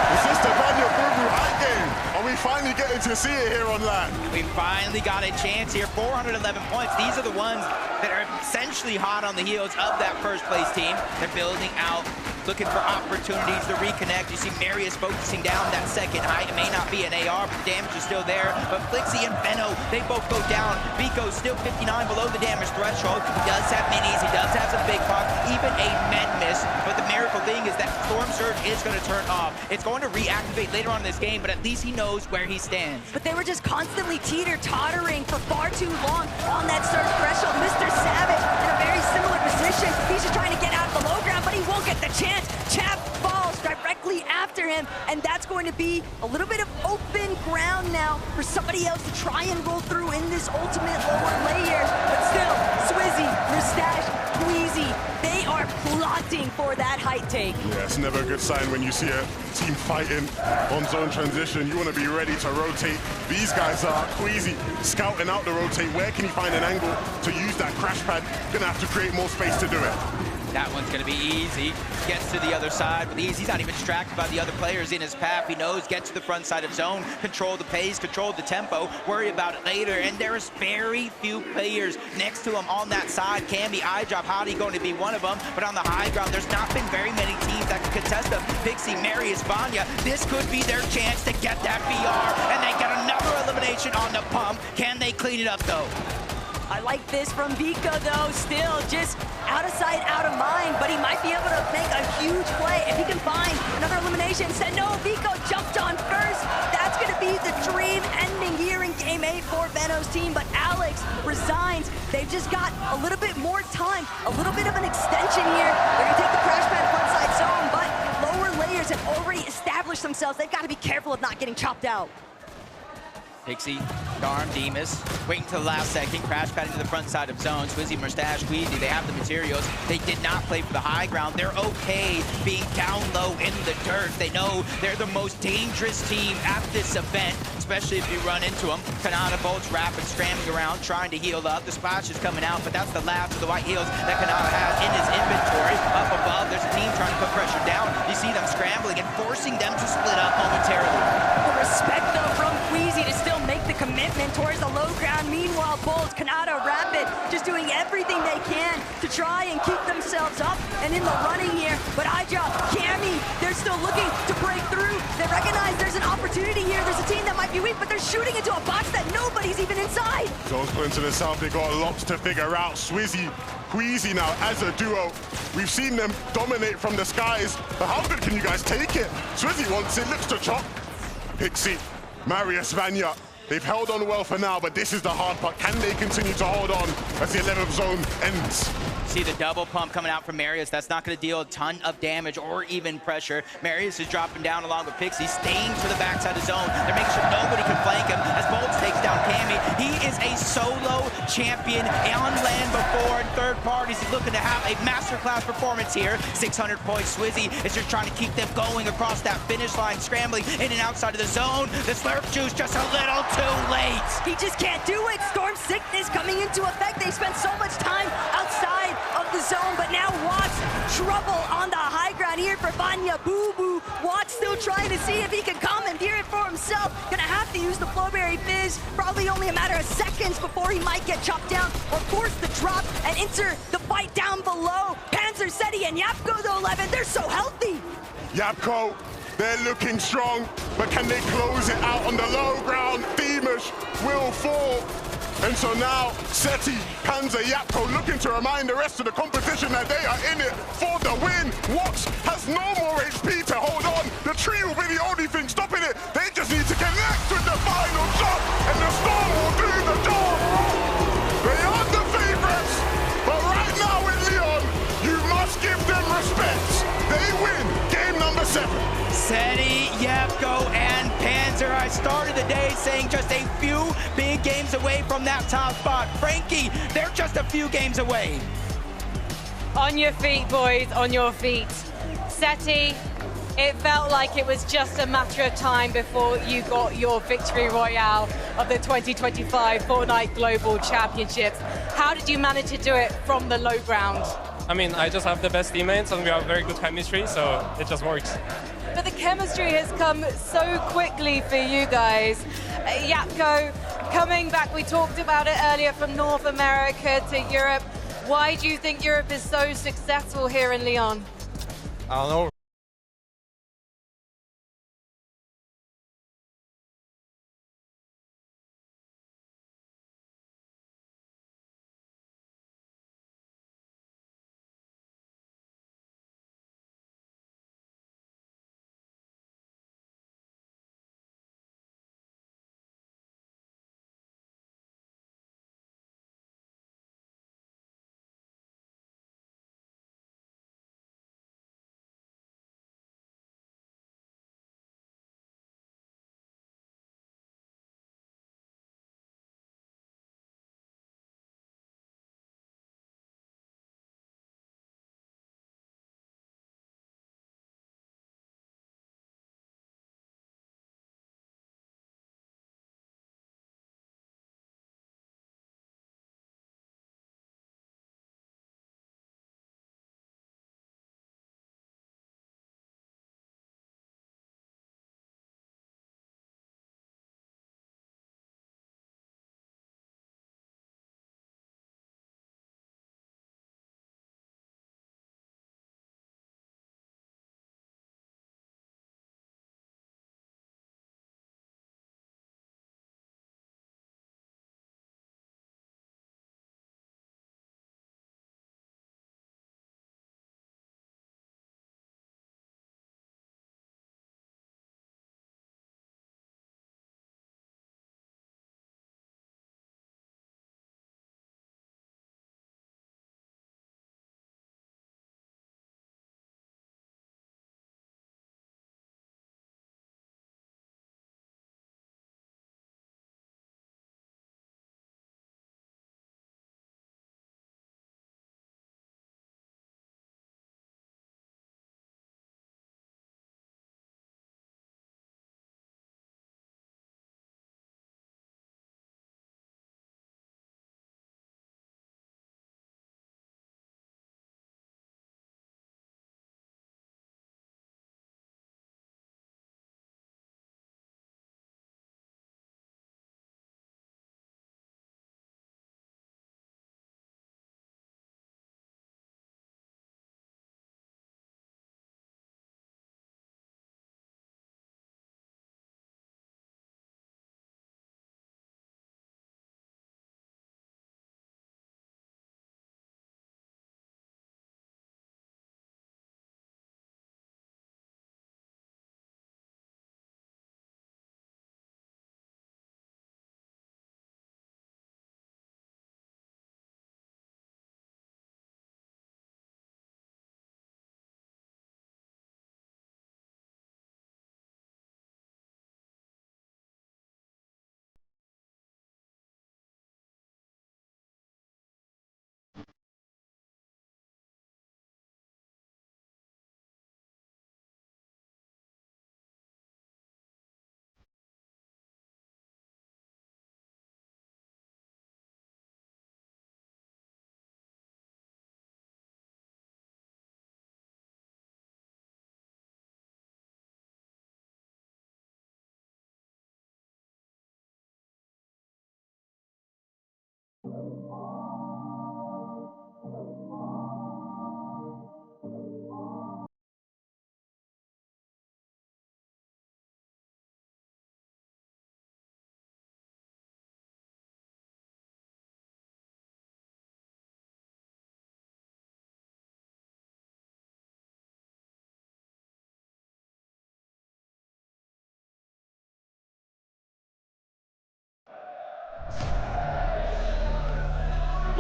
This is the Vanya Bubu height game. Are we finally getting to see it here on land?
We finally got a chance here. 411 points. These are the ones that are essentially hot on the heels of that first place team. They're building out, looking for opportunities to reconnect. You see Marius focusing down that second height. It may not be an AR, but the damage is still there. But Flixie and Veno, they both go down. Vico's still 59 below the damage threshold. He does have minis, he does have some big pop, even a med miss. But the miracle thing is that Storm Surge is going to turn off. It's going to reactivate later on in this game, but at least he knows where he stands.
But they were just constantly teeter-tottering for far too long on that surge threshold. Mr. Savage in a very similar position. He's just trying to get out of the low ground, but he won't get the chance. Chap falls directly after him, and that's going to be a little bit of open ground now for somebody else to try and roll through in this ultimate lower layer. But still, Swizzy, Mustache, Queasy, they are plotting looking for that height take.
Yeah, it's never a good sign when you see a team fighting on zone transition. You want to be ready to rotate. These guys are Queasy scouting out the rotate. Where can he find an angle to use that crash pad? Gonna have to create more space to do it.
That one's going to be easy. Gets to the other side with ease. He's not even distracted by the other players in his path. He knows, get to the front side of zone, control the pace, control the tempo, worry about it later. And there's very few players next to him on that side. Cammy, iDrop, Hottie going to be one of them. But on the high ground, there's not been very many teams that can contest them. Pixie, Marius, Vanya, this could be their chance to get that VR. And they get another elimination on the pump. Can they clean it up, though?
I like this from Vico, though. Still just out of sight, out of mind, but he might be able to make a huge play if he can find another elimination. Said no, Vico jumped on first. That's going to be the dream ending here in Game 8 for Veno's team, but Alex resigns. They've just got a little bit more time, a little bit of an extension here. They're going to take the crash pad front side zone, but lower layers have already established themselves. They've got to be careful of not getting chopped out.
Pixie, Darm, Demus, waiting till the last second, crash pad into the front side of zone. Swizzy, Mustache, Queasy, they have the materials. They did not play for the high ground. They're okay being down low in the dirt. They know they're the most dangerous team at this event, especially if you run into them. Kanata bolts rapid, scrambling around, trying to heal up. The splash is coming out, but that's the last of the white heals that Kanata has in his inventory. Up above, there's a team trying to put pressure down. You see them scrambling and forcing them to split up momentarily.
The respect, though, from Queasy to still make the commitment towards the low ground. Meanwhile, Bolts, Kanata, Rapid, just doing everything they can to try and keep themselves up and in the running here. But iDrop, Cammy, they're still looking to break through. They recognize there's an opportunity here. There's a team that might be weak, but they're shooting into a box that nobody's even inside.
Zone's put into the south. They got lots to figure out. Swizzy, Queasy now as a duo. We've seen them dominate from the skies, but how good can you guys take it? Swizzy wants it, looks to chop. Pixie, Marius, Vanya, they've held on well for now, but this is the hard part. Can they continue to hold on as the 11th zone ends?
See the double pump coming out from Marius. That's not going to deal a ton of damage or even pressure. Marius is dropping down along with Pixie, staying to the backside of zone. They're making sure nobody can flank him as Bolts takes down Cammy. He is a solo champion on land before, and third parties is looking to have a masterclass performance here. 600 points. Swizzy is just trying to keep them going across that finish line, scrambling in and outside of the zone. The slurp juice just a little too late.
He just can't do it. Storm sickness coming into effect. They spent so much time outside of the zone, but now Watts trouble on the high ground here for Vanya. Boo Boo. Watts still trying to see if he can commandeer it for himself. Gonna have to use the Flowberry Fizz. Probably only a matter of seconds before he might get chopped down or force the drop and enter the fight down below. Panzer Seti and Yapko, though, 11, they're so healthy.
Yapko, they're looking strong, but can they close it out on the low ground? Demus will fall. And so now, Seti, Panzer, Yapko looking to remind the rest of the competition that they are in it for the win. Watts has no more HP to hold on. The tree will be the only thing stopping it. They just need to connect with the final shot, and the Storm will do the job. They are the favorites, but right now in Leon, you must give them respect. They win game number 7.
Seti, Yapko, and Panzer. I started the day saying just a few big games away from that top spot. Frankie, they're just a few games away.
On your feet, boys, on your feet. Seti, it felt like it was just a matter of time before you got your victory royale of the 2025 Fortnite Global Championships. How did you manage to do it from the low ground?
I mean, I just have the best teammates and we have very good chemistry, so it just works.
But the chemistry has come so quickly for you guys. Yapko, coming back, we talked about it earlier, from North America to Europe. Why do you think Europe is so successful here in Lyon?
I don't know.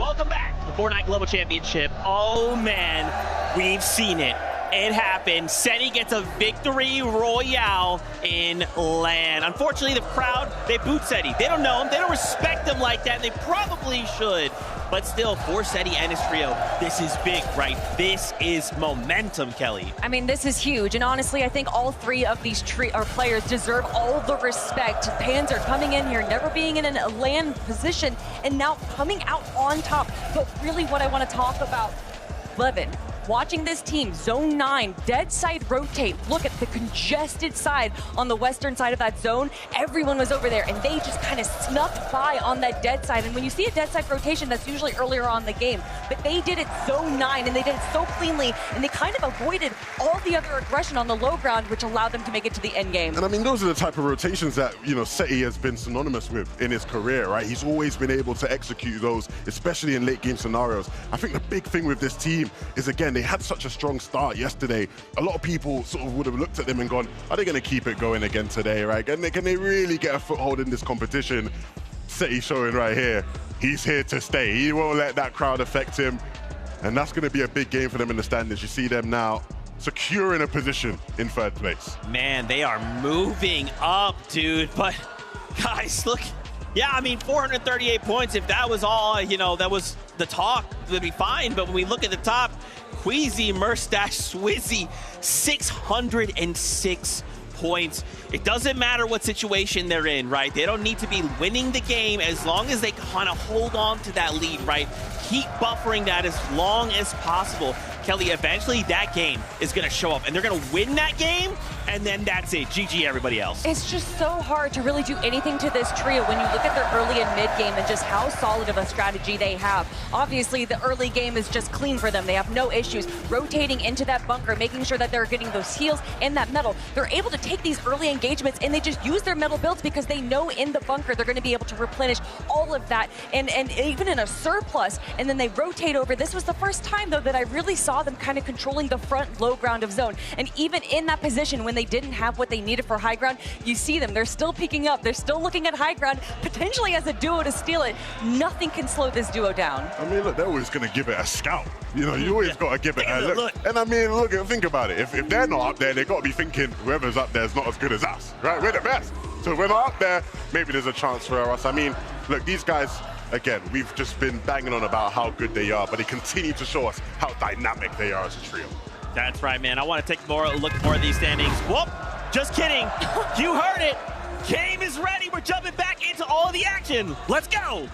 Welcome back to the Fortnite Global Championship. Oh man, we've seen it. It happened. Seti gets a victory royale in LAN. Unfortunately, the crowd, they boot Seti. They don't know him. They don't respect him like that. And they probably should. But still, for Seti and his trio, this is big, right? This is momentum, Kelly.
I mean, this is huge. And honestly, I think all three of these players deserve all the respect. Panzer coming in here, never being in a LAN position, and now coming out on top. But really what I want to talk about, Levin, watching this team, Zone 9, dead side rotate. Look at the congested side on the western side of that zone. Everyone was over there, and they just kind of snuck by on that dead side. And when you see a dead side rotation, that's usually earlier on in the game. But they did it Zone 9, and they did it so cleanly, and they kind of avoided all the other aggression on the low ground, which allowed them to make it to the end game.
And I mean, those are the type of rotations that, you know, Seti has been synonymous with in his career, right? He's always been able to execute those, especially in late game scenarios. I think the big thing with this team is, again, they had such a strong start yesterday. A lot of people sort of would have looked at them and gone, are they going to keep it going again today, right? And can they really get a foothold in this competition? Seti showing right here, he's here to stay. He won't let that crowd affect him. And that's going to be a big game for them in the standings. You see them now securing a position in third place.
Man, they are moving up, dude. But guys, look. Yeah, I mean, 438 points. If that was all, you know, that was the talk, it would be fine. But when we look at the top, Queasy, Murstache, Swizzy, 606 points. It doesn't matter what situation they're in, right? They don't need to be winning the game as long as they kind of hold on to that lead, right? Keep buffering that as long as possible. Kelly, eventually that game is going to show up, and they're going to win that game, and then that's it. GG, everybody else.
It's just so hard to really do anything to this trio when you look at their early and mid game and just how solid of a strategy they have. Obviously, the early game is just clean for them. They have no issues rotating into that bunker, making sure that they're getting those heals and that metal. They're able to take these early engagements, and they just use their metal builds because they know in the bunker they're going to be able to replenish all of that, and even in a surplus, and then they rotate over. This was the first time, though, that I really saw them kind of controlling the front low ground of zone. And even in that position, when they didn't have what they needed for high ground, you see them. They're still picking up. They're still looking at high ground, potentially as a duo to steal it. Nothing can slow this duo down.
I mean, look, they're always going to give it a scout. You know, you always got to give it a look. And I mean, look, think about it. If they're not up there, they've got to be thinking whoever's up there is not as good as us, right? We're the best. So if we're not up there, maybe there's a chance for us. I mean, look, these guys, again, we've just been banging on about how good they are, but they continue to show us how dynamic they are as a trio.
That's right, man. I want to take a look at more of these standings. Whoop! Just kidding. You heard it. Game is ready. We're jumping back into all of the action. Let's go.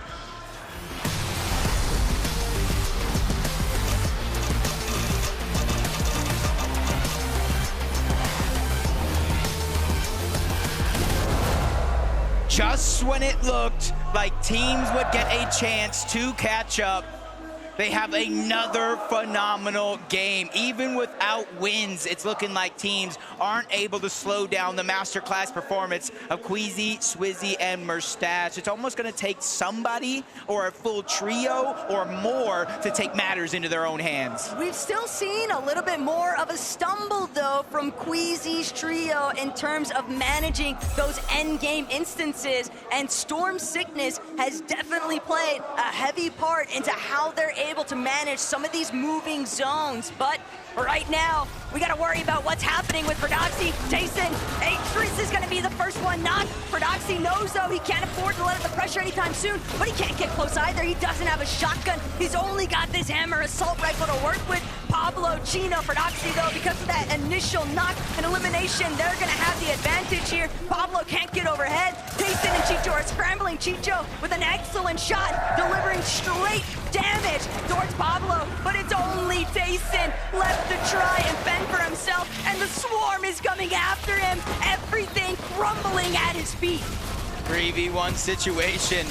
Just when it looked like teams would get a chance to catch up, they have another phenomenal game. Even without wins, it's looking like teams aren't able to slow down the masterclass performance of Queasy, Swizzy, and Murstache. It's almost going to take somebody or a full trio or more to take matters into their own hands.
We've still seen a little bit more of a stumble, though, from Queasy's trio in terms of managing those end game instances, and Storm Sickness has definitely played a heavy part into how they're able to manage some of these moving zones. But right now, we got to worry about what's happening with Prodoxy. Jason, Atris is going to be the first one knocked. Prodoxy knows, though, he can't afford to let up the pressure anytime soon, but he can't get close either. He doesn't have a shotgun. He's only got this hammer assault rifle to work with. Pablo, Chino, Prodoxy, though, because of that initial knock and elimination, they're going to have the advantage here. Pablo can't get overhead. Jason and Chicho are scrambling. Chicho with an excellent shot, delivering straight damage towards Pablo, but it's only Jason left to try and fend for himself, and the swarm is coming after him. Everything crumbling at his feet.
3v1 situation.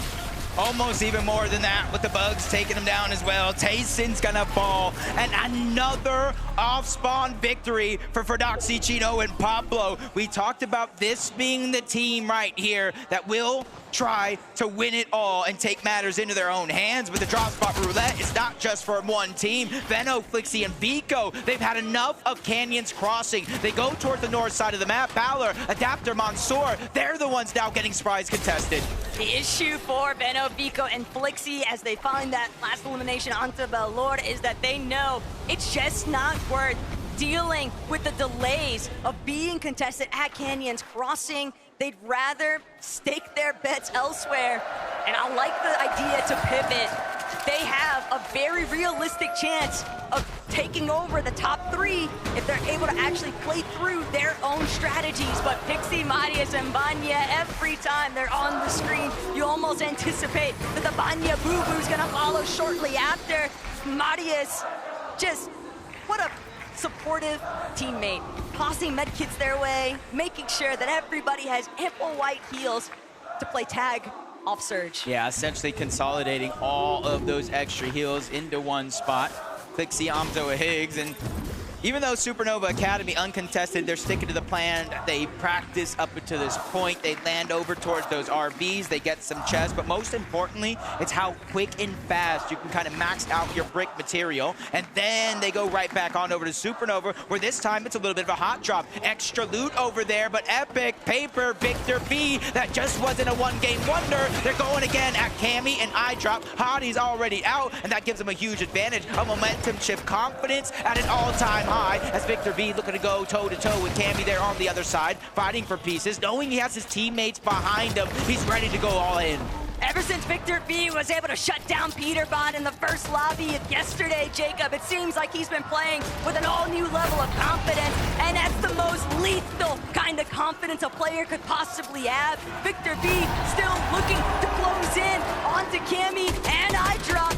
Almost even more than that, with the bugs taking him down as well. Tayson's gonna fall, and another off-spawn victory for Fordoxy, Chino, and Pablo. We talked about this being the team right here that will try to win it all and take matters into their own hands. With the drop spot roulette, it's not just for one team. Veno, Flixie, and Vico, they've had enough of Canyons Crossing. They go toward the north side of the map. Balor, Adapter, Mansoor, they're the ones now getting surprise contested.
The issue for Benno, Vico, and Flixie as they find that last elimination onto Valor is that they know it's just not worth dealing with the delays of being contested at Canyons Crossing. They'd rather stake their bets elsewhere. And I like the idea to pivot. They have a very realistic chance of taking over the top 3 if they're able to actually play through their own strategies. But Pixie, Marius, and Banya, every time they're on the screen, you almost anticipate that the Banya boo-boo's gonna follow shortly after. Marius, just what a supportive teammate, tossing medkits their way, making sure that everybody has ample white heals to play tag off Surge.
Yeah, essentially consolidating all of those extra heals into one spot. Flixie, Amzo, Higgs, and even though Supernova Academy uncontested, they're sticking to the plan. They practice up until this point. They land over towards those RBs. They get some chests, but most importantly, it's how quick and fast you can kind of max out your brick material. And then they go right back on over to Supernova, where this time it's a little bit of a hot drop. Extra loot over there, but Epic, Paper, Victor B, that just wasn't a one-game wonder. They're going again at Cammy and iDrop. Hottie's already out, and that gives them a huge advantage. A momentum shift, confidence at an all-time high as Victor V looking to go toe-to-toe with Cammy there on the other side, fighting for pieces, knowing he has his teammates behind him. He's ready to go all in.
Ever since Victor V was able to shut down Peterbot in the first lobby yesterday, Jacob, it seems like he's been playing with an all-new level of confidence, and that's the most lethal kind of confidence a player could possibly have. Victor V still looking to close in onto Cammy and iDrop,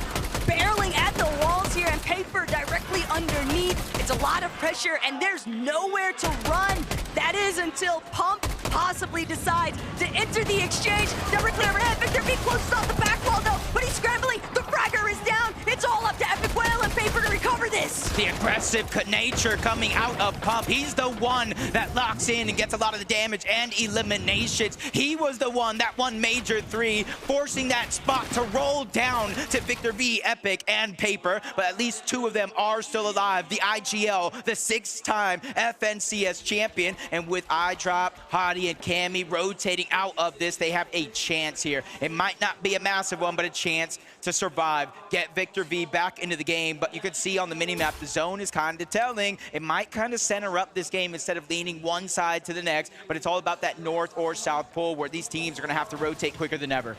barreling at the walls here, and Paper directly underneath. It's a lot of pressure, and there's nowhere to run. That is until Pump possibly decides to enter the exchange directly overhead. Victor V closes off the back wall, though, but he's scrambling. The fragger is down. It's all up to Epic Whale and Paper to recover this.
The aggressive nature coming out of Pump. He's the one that locks in and gets a lot of the damage and eliminations. He was the one that won Major 3, forcing that spot to roll down to Victor V, Epic, and Paper, but at least 2 of them are still alive. The IGL, the 6-time FNCS champion, and with iDrop, Hottie, and Cammy rotating out of this, they have a chance here. It might not be a massive one, but a chance to survive, get Victor V back into the game. But you can see on the minimap, the zone is kind of telling. It might kind of center up this game instead of leaning one side to the next, but it's all about that north or south pole where these teams are going to have to rotate quicker than ever.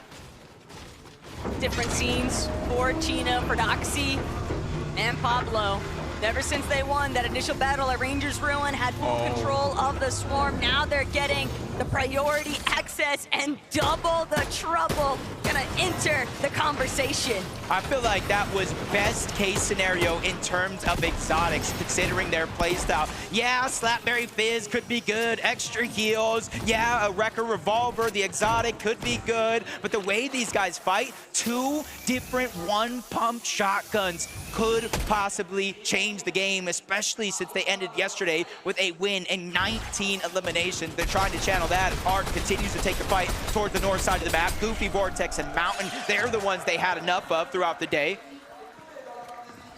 Different scenes for Chino, for Doxy, and Pablo. Ever since they won that initial battle at Rangers Ruin, had full control of the Swarm. Now they're getting the priority access and double the trouble. Gonna enter the conversation.
I feel like that was best case scenario in terms of exotics, considering their playstyle. Yeah, Slapberry Fizz could be good, extra heals. Yeah, a Wrecker Revolver, the exotic could be good, but the way these guys fight, 2 different one-pump shotguns could possibly change the game, especially since they ended yesterday with a win and 19 eliminations. They're trying to channel that. Arc continues to take the fight towards the north side of the map. Goofy, Vortex, and Mountain, they're the ones they had enough of throughout the day.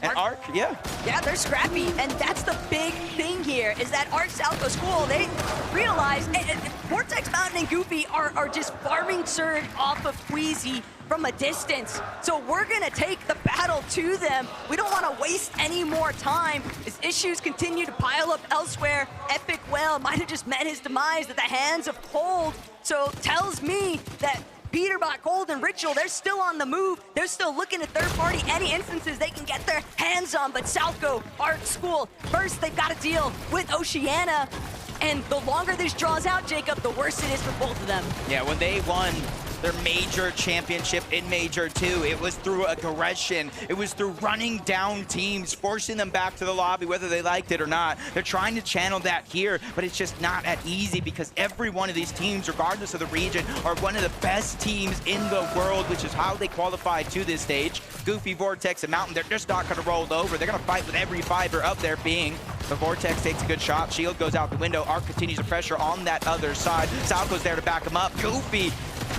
And Arc, yeah.
Yeah, they're scrappy, and that's the big thing here, is that Arc Southcoast School, they realize Vortex, Mountain, and Goofy are just farming Surge off of Queasy from a distance. So we're gonna take the battle to them. We don't wanna waste any more time as issues continue to pile up elsewhere. Epic Whale might have just met his demise at the hands of Cold. So tells me that Peterbot, Cold, and Ritual, they're still on the move. They're still looking at third party, any instances they can get their hands on. But Southco, Art School, first they've got to deal with Oceania. And the longer this draws out, Jacob, the worse it is for both of them.
Yeah, when they won their major championship in Major 2, it was through aggression. It was through running down teams, forcing them back to the lobby, whether they liked it or not. They're trying to channel that here, but it's just not that easy because every one of these teams, regardless of the region, are one of the best teams in the world, which is how they qualified to this stage. Goofy, Vortex, and Mountain, they're just not going to roll over. They're going to fight with every fiber of their being. The Vortex takes a good shot. Shield goes out the window. Arc continues the pressure on that other side. Salco's there to back him up. Goofy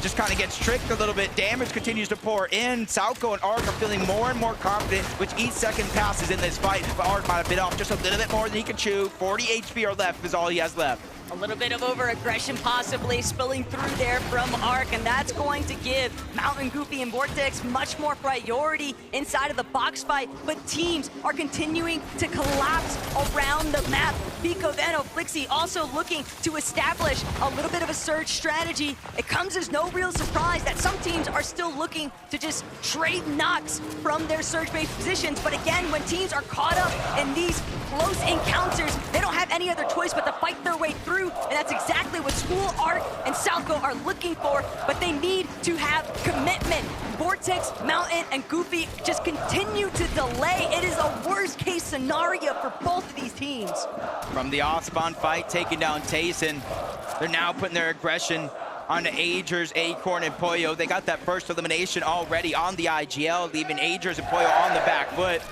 just kind of gets tricked a little bit. Damage continues to pour in. Salco and Arc are feeling more and more confident with each second passes in this fight. But Arc might have bit off just a little bit more than he can chew. 40 HP or left is all he has left.
A little bit of over-aggression possibly spilling through there from Arc, and that's going to give Mountain, Goofy, and Vortex much more priority inside of the box fight, but teams are continuing to collapse around the map. Vico, Veno, Flixie also looking to establish a little bit of a surge strategy. It comes as no real surprise that some teams are still looking to just trade knocks from their surge-based positions, but again, when teams are caught up in these close encounters, they don't have any other choice but to fight their way through, and that's exactly what School, Arc, and Southco are looking for, but they need to have commitment. Vortex, Mountain, and Goofy just continue to delay. It is a worst-case scenario for both of these teams.
From the off-spawn fight, taking down Tayson, they're now putting their aggression on the Agers, Acorn, and Pollo. They got that first elimination already on the IGL, leaving Agers and Pollo on the back foot.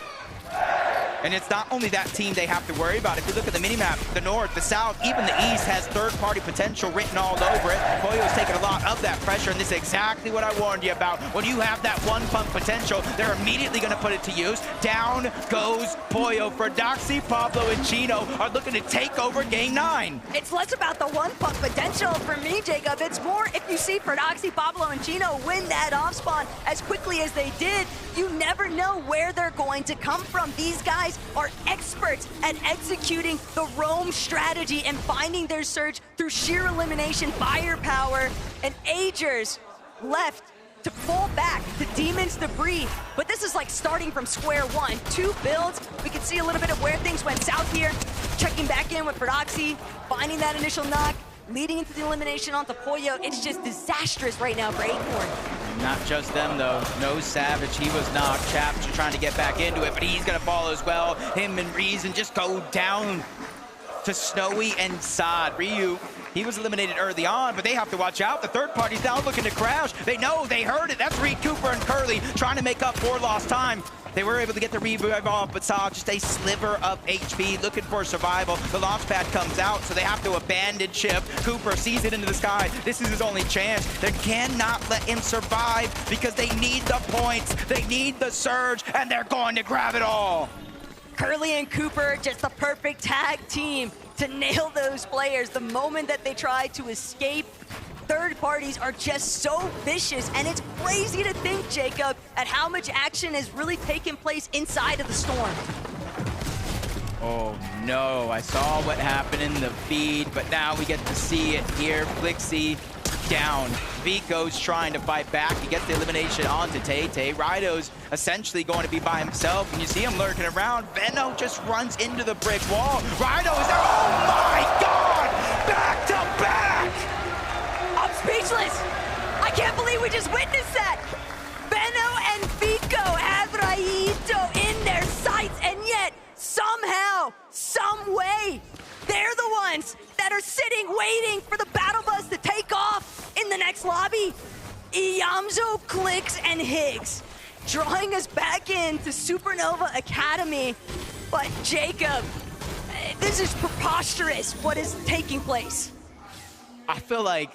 And it's not only that team they have to worry about. If you look at the minimap, the north, the south, even the east has third-party potential written all over it. Pollo's taking a lot of that pressure, and this is exactly what I warned you about. When you have that one-pump potential, they're immediately going to put it to use. Down goes Pollo. Doxy, Pablo, and Chino are looking to take over Game 9.
It's less about the one-pump potential for me, Jacob. It's more if you see Doxy, Pablo, and Chino win that off-spawn as quickly as they did, you never know where they're going to come from. These guys are experts at executing the roam strategy and finding their surge through sheer elimination firepower, and Agers left to pull back the Demon's debris, but this is like starting from square one. Two builds, we can see a little bit of where things went south here, checking back in with Doxy, finding that initial knock, leading into the elimination onto Pollo. It's just disastrous right now for Acorn.
Not just them, though. No Savage, he was knocked. Chaps are trying to get back into it, but he's going to fall as well. Him and Reason just go down to Snowy and Sod. Ryu, he was eliminated early on, but they have to watch out. The third party's now looking to crash. They know, they heard it. That's Reed Cooper and Curly trying to make up for lost time. They were able to get the revive off, but saw just a sliver of HP, looking for survival. The launch pad comes out, so they have to abandon ship. Cooper sees it into the sky. This is his only chance. They cannot let him survive because they need the points, they need the surge, and they're going to grab it all.
Curly and Cooper, just the perfect tag team to nail those players. The moment that they try to escape, third parties are just so vicious, and it's crazy to think, Jacob, at how much action has really taken place inside of the Storm.
Oh no, I saw what happened in the feed, but now we get to see it here. Flixie down. Vico's trying to fight back. He gets the elimination onto Tay-Tay. Rido's essentially going to be by himself, and you see him lurking around. Veno just runs into the brick wall. Rido is there. Oh my God! Back to back!
I'm speechless! I can't believe we just witnessed that! Veno and Vico have Raito in their sights, and yet, somehow, some way, they're the ones that are sitting, waiting for the battle bus to take off in the next lobby. Iyamzo, Clicks, and Higgs, drawing us back into Supernova Academy. But Jacob, this is preposterous, what is taking place.
I feel like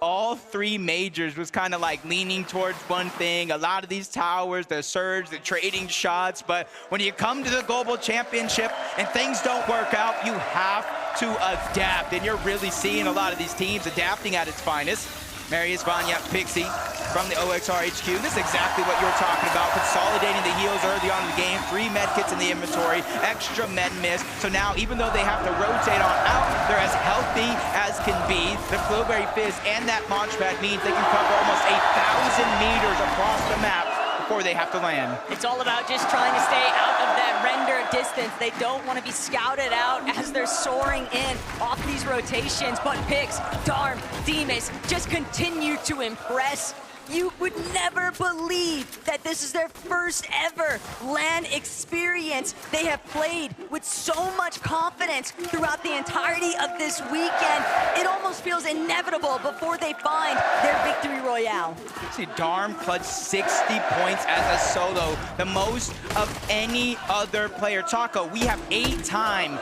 all three majors was kind of like leaning towards one thing. A lot of these towers, the surge, the trading shots, but when you come to the global championship and things don't work out, you have to adapt, and you're really seeing a lot of these teams adapting at its finest. Marius, Vanya, Pixie from the OXR HQ. This is exactly what you were talking about, consolidating the heals early on in the game, 3 med kits in the inventory, extra med miss. So now, even though they have to rotate on out, they're as healthy as can be. The Flowberry Fizz and that launch pad means they can cover almost 1,000 meters across the map before they have to land.
It's all about just trying to stay out of that render distance. They don't want to be scouted out as they're soaring in off these rotations, but Pix, Darm, Demas just continue to impress. You would never believe that this is their first ever LAN experience. They have played with so much confidence throughout the entirety of this weekend. It almost feels inevitable before they find their victory royale.
See, Darm clutched 60 points as a solo, the most of any other player. Taco, we have 8-time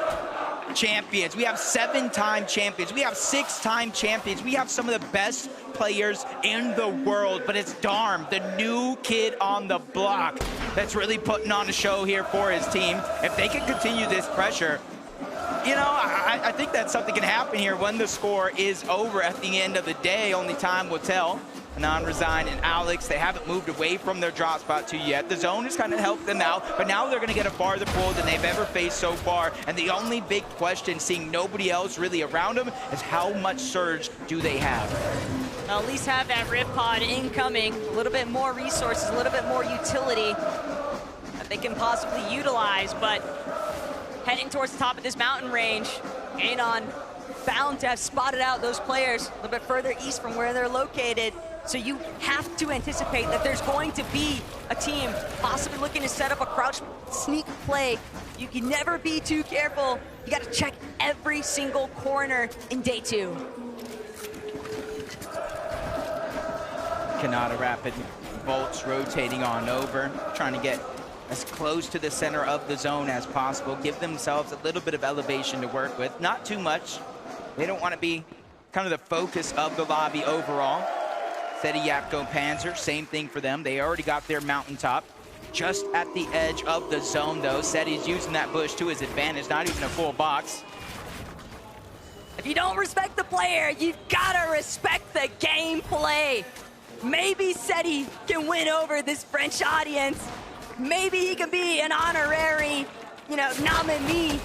champions. We have 7-time champions. We have 6-time champions. We have some of the best players in the world, but it's Darm, the new kid on the block, that's really putting on a show here for his team. If they can continue this pressure, you know, I think that something can happen here when the score is over at the end of the day. Only time will tell. Non-Resign and Alex, they haven't moved away from their drop spot 2 yet. The zone has kind of helped them out, but now they're going to get a farther pull than they've ever faced so far. And the only big question, seeing nobody else really around them, is how much surge do they have?
They'll at least have that Rift Pod incoming, a little bit more resources, a little bit more utility that they can possibly utilize, but heading towards the top of this mountain range, Anon bound to have spotted out those players a little bit further east from where they're located. So you have to anticipate that there's going to be a team possibly looking to set up a crouch sneak play. You can never be too careful. You got to check every single corner in day 2.
Kanata Rapid Bolts rotating on over, trying to get as close to the center of the zone as possible, give themselves a little bit of elevation to work with, not too much. They don't want to be kind of the focus of the lobby overall. Seti, Yapko, Panzer, same thing for them. They already got their mountaintop. Just at the edge of the zone, though. Seti's using that bush to his advantage, not even a full box.
If you don't respect the player, you've got to respect the gameplay. Maybe Seti can win over this French audience. Maybe he can be an honorary, nominee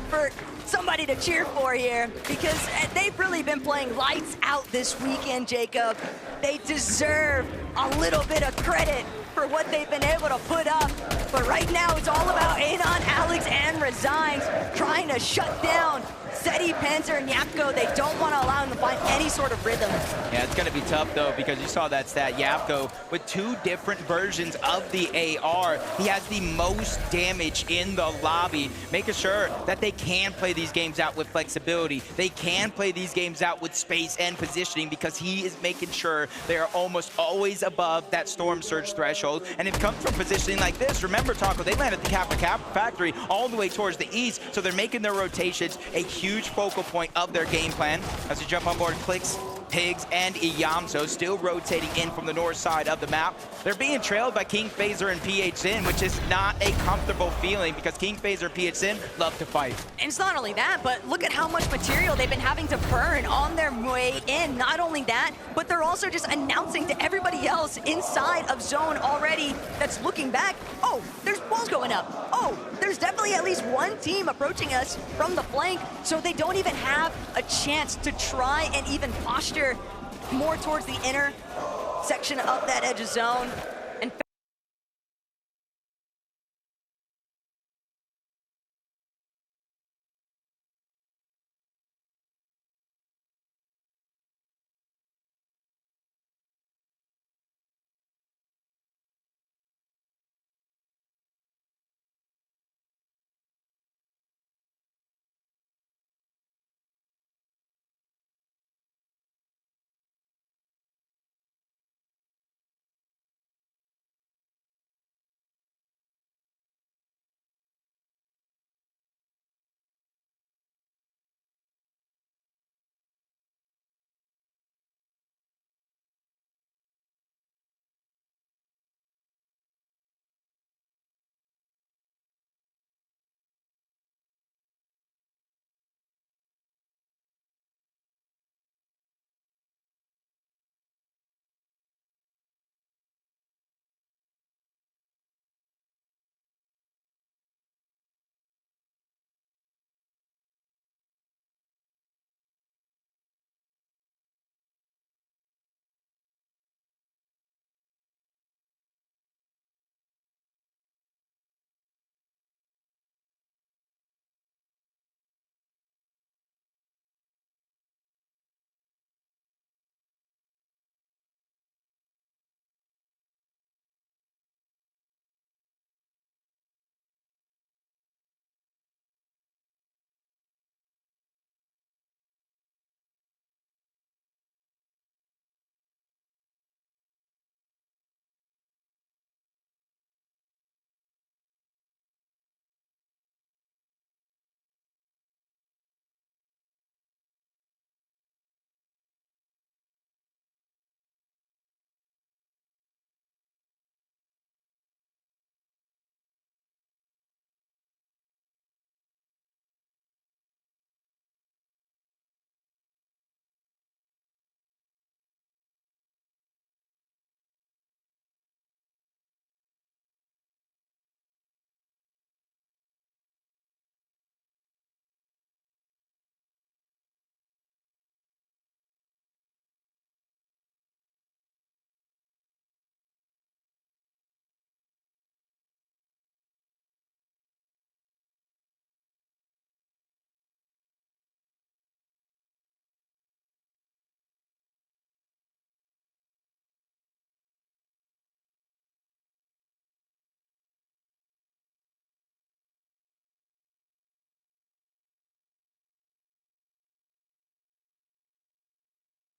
for somebody to cheer for here, because they've really been playing lights out this weekend, Jacob. They deserve a little bit of credit for what they've been able to put up. But right now, it's all about Anon, Alex, and Resigns trying to shut down Seti, Panzer, and Yapko. They don't want to allow him to find any sort of rhythm.
Yeah, it's going to be tough, though, because you saw that stat. Yapko, with 2 different versions of the AR, he has the most damage in the lobby, making sure that they can play these games out with flexibility. They can play these games out with space and positioning, because he is making sure they are almost always above that Storm Surge threshold. And it comes from positioning like this. Remember, Taco, they land at the Kappa factory all the way towards the east, so they're making their rotations a huge focal point of their game plan. As we jump on board, Clicks, Pigs, and Iyamso still rotating in from the north side of the map. They're being trailed by King Phaser and PHSin, which is not a comfortable feeling, because King Phaser and PHSin love to fight.
And it's not only that, but look at how much material they've been having to burn on their way in. Not only that, but they're also just announcing to everybody else inside of zone already that's looking back, oh, there's walls going up. Oh, there's definitely at least one team approaching us from the flank, so they don't even have a chance to try and even posture more towards the inner section of that edge of zone. And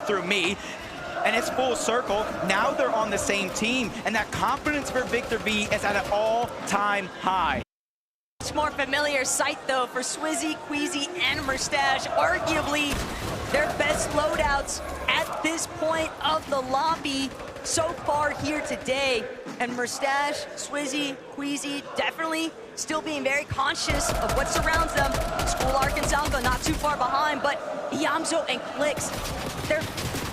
through me. And it's full circle. Now they're on the same team, and that confidence for Victor V is at an all-time high.
Much more familiar sight, though, for Swizzy, Queasy, and Merstash. Arguably their best loadouts at this point of the lobby so far here today. And Merstash, Swizzy, Queasy definitely still being very conscious of what surrounds them. School Arc and Salgo not too far behind, but Yamzo and Clix, they're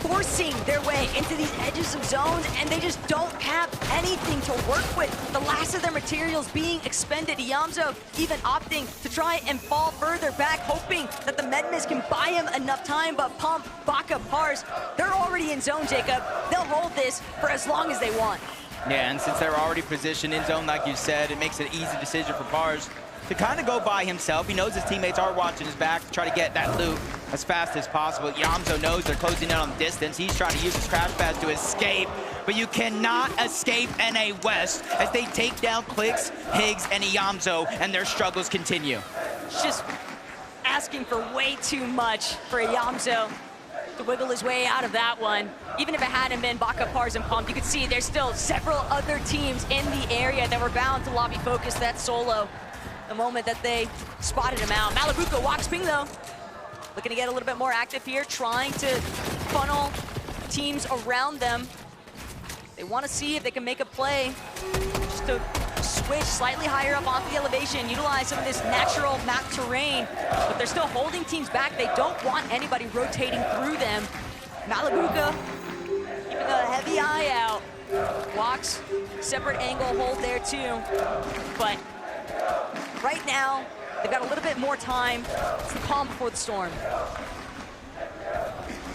forcing their way into these edges of zones, and they just don't have anything to work with. The last of their materials being expended. Yamzo even opting to try and fall further back, hoping that the Medmis can buy him enough time, but Pump, Baka, Pars, they're already in zone, Jacob. They'll hold this for as long as they want.
Yeah, and since they're already positioned in zone, like you said, it makes it an easy decision for Pars to kind of go by himself. He knows his teammates are watching his back to try to get that loot as fast as possible. Yamzo knows they're closing in on distance. He's trying to use his crash pads to escape, but you cannot escape NA West as they take down Clix, Higgs, and Yamzo, and their struggles continue.
Just asking for way too much for Yamzo to wiggle his way out of that one. Even if it hadn't been Baka, Pars, and Pump, you could see there's still several other teams in the area that were bound to lobby focus that solo the moment that they spotted him out. Malabuka walks ping, though. Looking to get a little bit more active here, trying to funnel teams around them. They want to see if they can make a play just to switch slightly higher up onto the elevation, utilize some of this natural map terrain, but they're still holding teams back. They don't want anybody rotating through them. Malabuka keeping a heavy eye out. Walks, separate angle hold there too, but right now, they've got a little bit more time. It's the calm before the storm.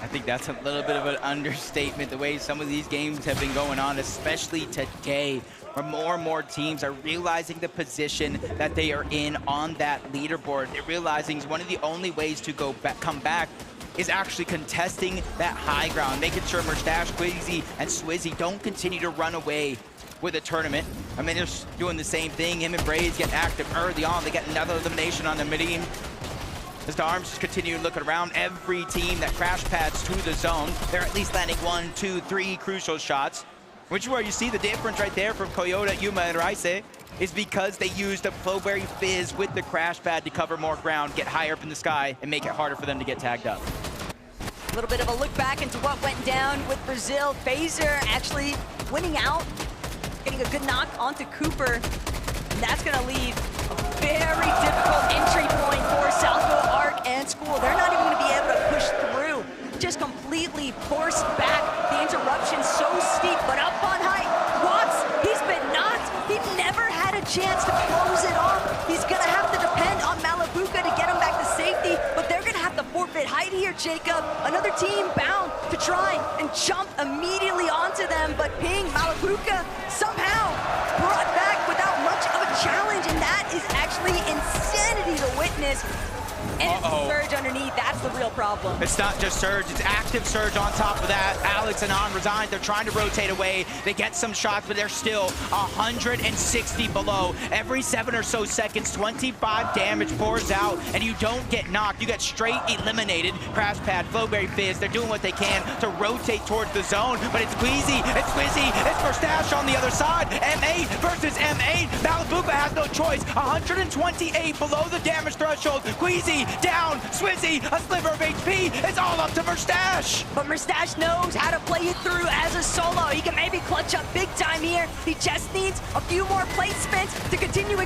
I think that's a little bit of an understatement, the way some of these games have been going on, especially today, where more and more teams are realizing the position that they are in on that leaderboard. They're realizing one of the only ways to come back is actually contesting that high ground, making sure Merstash, Quizzy, and Swizzy don't continue to run away with a tournament. I mean, they're doing the same thing. Him and Braze get active early on. They get another elimination on the mid team. As the Arms just continue looking around, every team that crash pads to the zone, they're at least landing 1, 2, 3 crucial shots, which is where you see the difference right there from Coyote, Yuma, and Raise, is because they used a Flowberry Fizz with the crash pad to cover more ground, get higher up in the sky, and make it harder for them to get tagged up.
A little bit of a look back into what went down with Brazil. Phaser actually winning out, getting a good knock onto Cooper, and that's gonna leave a very difficult entry point for Salvo, Arc, and School. They're not even gonna be able to push through. Just completely forced back. The interruption's so steep, but up on height, Watts, he's been knocked. He never had a chance to close it off. He's gonna have to depend on Malabuka to get him back to safety, but they're gonna have to forfeit height here, Jacob. Another team bound to try and jump immediately onto them, but Ping, Malabuka, somehow brought back without much of a challenge, and that is actually insanity to witness. And it's Surge underneath, that's the real problem.
It's not just Surge, it's active Surge on top of that. Alex and On resigned, they're trying to rotate away. They get some shots, but they're still 160 below. Every 7 or so seconds, 25 damage pours out, and you don't get knocked. You get straight eliminated. Crash pad, Flowberry Fizz, they're doing what they can to rotate towards the zone, but it's Queasy, it's Quizzy, it's Merstash on the other side. M8 versus M8. Malabuka has no choice. 128 below the damage threshold. Queasy down, Swizzy, a sliver of HP. It's all up to Merstash.
But Merstash knows how to play it through as a solo. He can maybe clutch up big time here. He just needs a few more placements to continue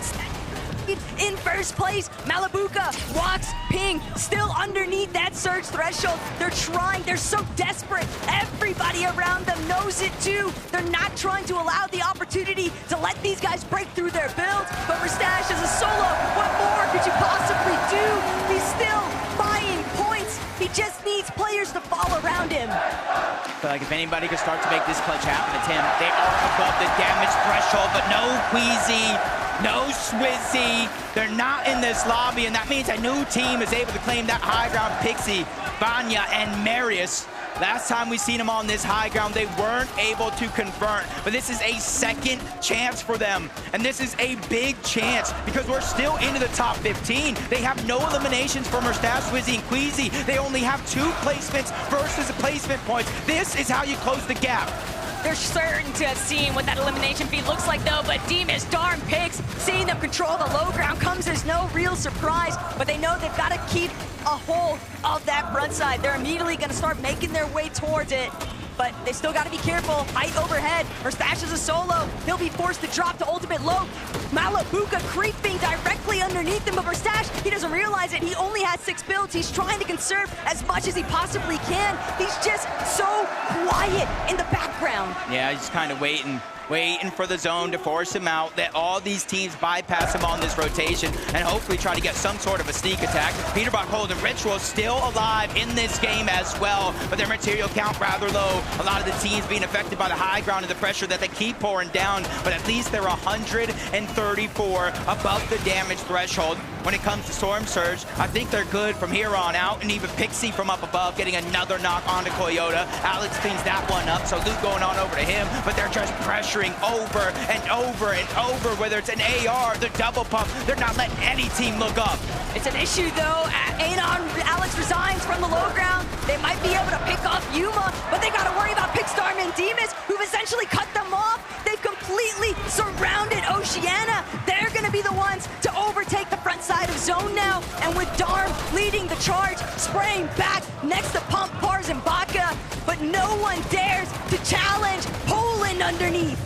in first place. Malabuka walks, Ping, still underneath that Surge threshold. They're trying, they're so desperate. Everybody around them knows it too. They're not trying to allow the opportunity to let these guys break through their builds. But Merstash as a solo, what more could you possibly do? He's still buying points. He just needs players to fall around him.
I feel like if anybody could start to make this clutch happen, it's him. They are above the damage threshold, but no Queasy, no Swizzy. They're not in this lobby, and that means a new team is able to claim that high ground. Pixie, Vanya, and Marius Last time we seen them on this high ground, they weren't able to convert, but this is a second chance for them. And this is a big chance because we're still into the top 15. They have no eliminations from Mustache, Swizzy, and Queasy. They only have 2 placements versus placement points. This is how you close the gap.
They're certain to have seen what that elimination feed looks like, though, but Demas, Darm, Pix, seeing them control the low ground comes as no real surprise, but they know they've got to keep a hold of that front side. They're immediately going to start making their way towards it, but they still got to be careful. Height overhead. Mustache is a solo. He'll be forced to drop to ultimate low. Malabuka creeping directly underneath him, but Mustache, he doesn't realize it. He only has 6 builds. He's trying to conserve as much as he possibly can. He's just so quiet in the background.
Yeah, he's kind of waiting for the zone to force him out, let all these teams bypass him on this rotation, and hopefully try to get some sort of a sneak attack. Peterbach holding Ritual still alive in this game as well, but their material count rather low. A lot of the teams being affected by the high ground and the pressure that they keep pouring down, but at least they're 134 above the damage threshold. When it comes to Storm Surge, I think they're good from here on out, and even Pixie from up above getting another knock onto Coyote. Alex cleans that one up, so Luke going on over to him, but they're just pressuring over and over and over, whether it's an AR, the double pump, they're not letting any team look up.
It's an issue, though. Anon, Alex resigns from the low ground. They might be able to pick off Yuma, but they got to worry about Pixstar and Demas, who've essentially cut them off. They've completely surrounded Oceania. They're going to be the ones to overtake the front side of zone now, and with Darm leading the charge, spraying back next to Pump, Pars, and Baka, but no one dares to challenge Poland underneath.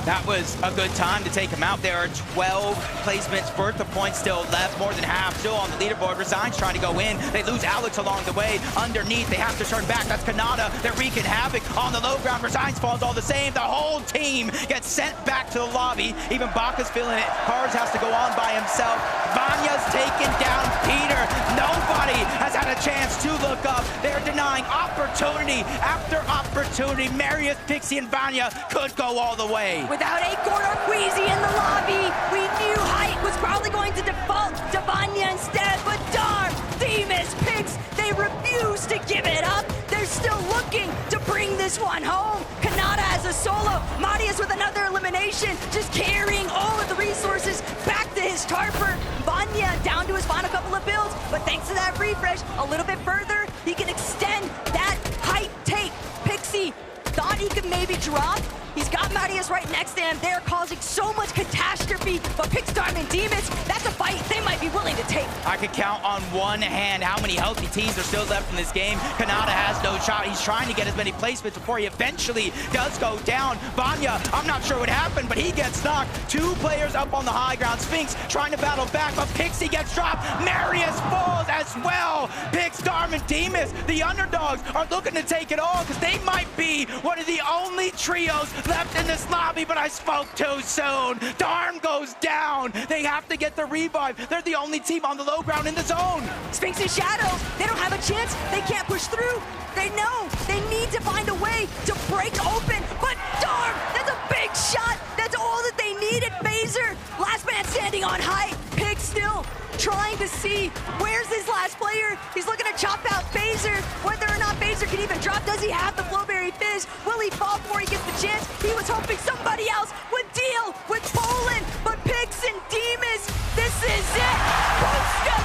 That was a good time to take him out. There are 12 placements worth of points still left, more than half still on the leaderboard. Resigns trying to go in. They lose Alex along the way. Underneath, they have to turn back. That's Kanata. They're wreaking havoc on the low ground. Resigns falls all the same. The whole team gets sent back to the lobby. Even Baka's feeling it. Pars has to go on by himself. Vanya's taking down Peter. Nobody has had a chance to look up. They're denying opportunity after opportunity. Marius, Pixie, and Vanya could go all the way.
Without Acorn or Queasy in the lobby, we knew Height was probably going to default to Vanya instead, but Darm, Demas, Pix, they refuse to give it up. They're still looking to bring this one home. Kanata has a solo, Marius with another elimination, just carrying all of the resources back to his Tarper. Vanya down to his final couple of builds, but thanks to that refresh, a little bit further, he can extend that Height take. Pixie thought he could maybe drop. He's got Marius right next to him. They're causing so much catastrophe, but Pixstar and Demas, that's a fight they might be willing to take.
I could count on one hand how many healthy teams are still left in this game. Kanata has no shot. He's trying to get as many placements before he eventually does go down. Vanya, I'm not sure what happened, but he gets knocked. 2 players up on the high ground. Sphinx trying to battle back, but Pixie gets dropped. Marius falls as well. Pixstar and Demas, the underdogs, are looking to take it all because they might be one of the only trios left in this lobby, but I spoke too soon. Darm goes down. They have to get the revive. They're the only team on the low ground in the zone.
Sphinx and Shadow, they don't have a chance. They can't push through. They know they need to find a way to break open, but Darm, that's a big shot. That's all that they needed. Phaser, last man standing on Height. Pig still trying to see where's this last player. He's looking to chop out Phaser. Whether or not Phaser can even drop, does he have the Flowberry Fizz? Will he fall before he gets the chance? He was hoping somebody else would deal with Poland, but Pix and Demas, this is it. Posta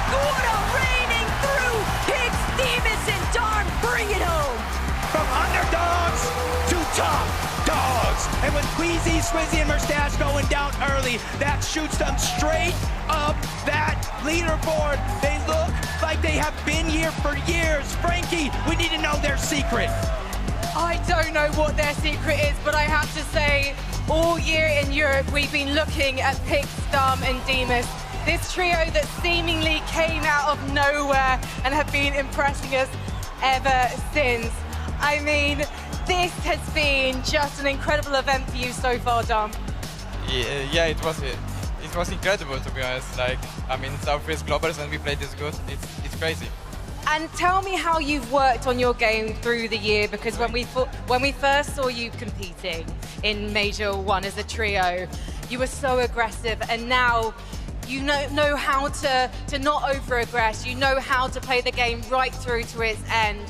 raining through. Pix, Demas, and Darm bring it home.
From underdogs to top dogs. And with Queasy, Swizzy, and Mustache going down early, that shoots them straight up that leaderboard. They look like they have been here for years. Frankie, we need to know their secret.
I don't know what their secret is, but I have to say, all year in Europe, we've been looking at Pix, Darm, and Demas. This trio that seemingly came out of nowhere and have been impressing us ever since. I mean, this has been just an incredible event for you so far, Dom.
Yeah, it was incredible, to be honest. Like, I mean, Southwest Globals, when we played this good, it's crazy.
And tell me how you've worked on your game through the year, because when we first saw you competing in Major 1 as a trio, you were so aggressive, and now You know how to not over-aggress. You know how to play the game right through to its end.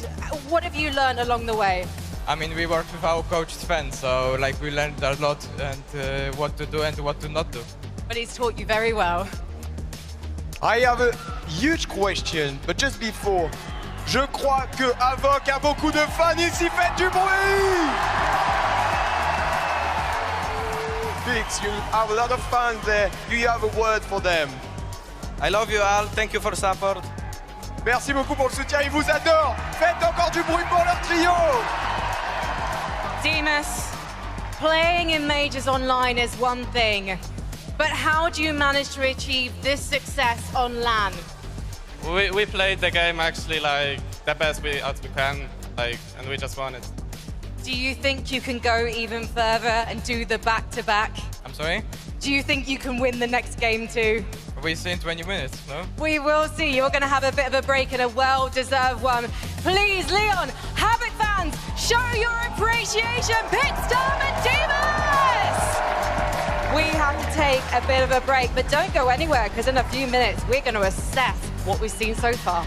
What have you learned along the way?
I mean, we worked with our coach Sven, so like we learned a lot and what to do and what to not do.
But he's taught you very well.
I have a huge question, but just before, je crois que Avoc a beaucoup de fans ici, faites du bruit! Vix, you have a lot of fans there. Do you have a word for them?
I love you all. Thank you for support.
Merci beaucoup pour le soutien, ils vous adorent. Faites encore du bruit pour leur trio.
Demas, playing in majors online is one thing, but how do you manage to achieve this success on LAN?
We played the game actually like the best we can, like, and we just won it.
Do you think you can go even further and do the back-to-back?
I'm sorry?
Do you think you can win the next game too?
We see in 20 minutes, no?
We will see. You're going to have a bit of a break and a well-deserved one. Please, Leon, Havoc fans, show your appreciation. Pitstorm and Demas! We have to take a bit of a break, but don't go anywhere, because in a few minutes, we're going to assess what we've seen so far.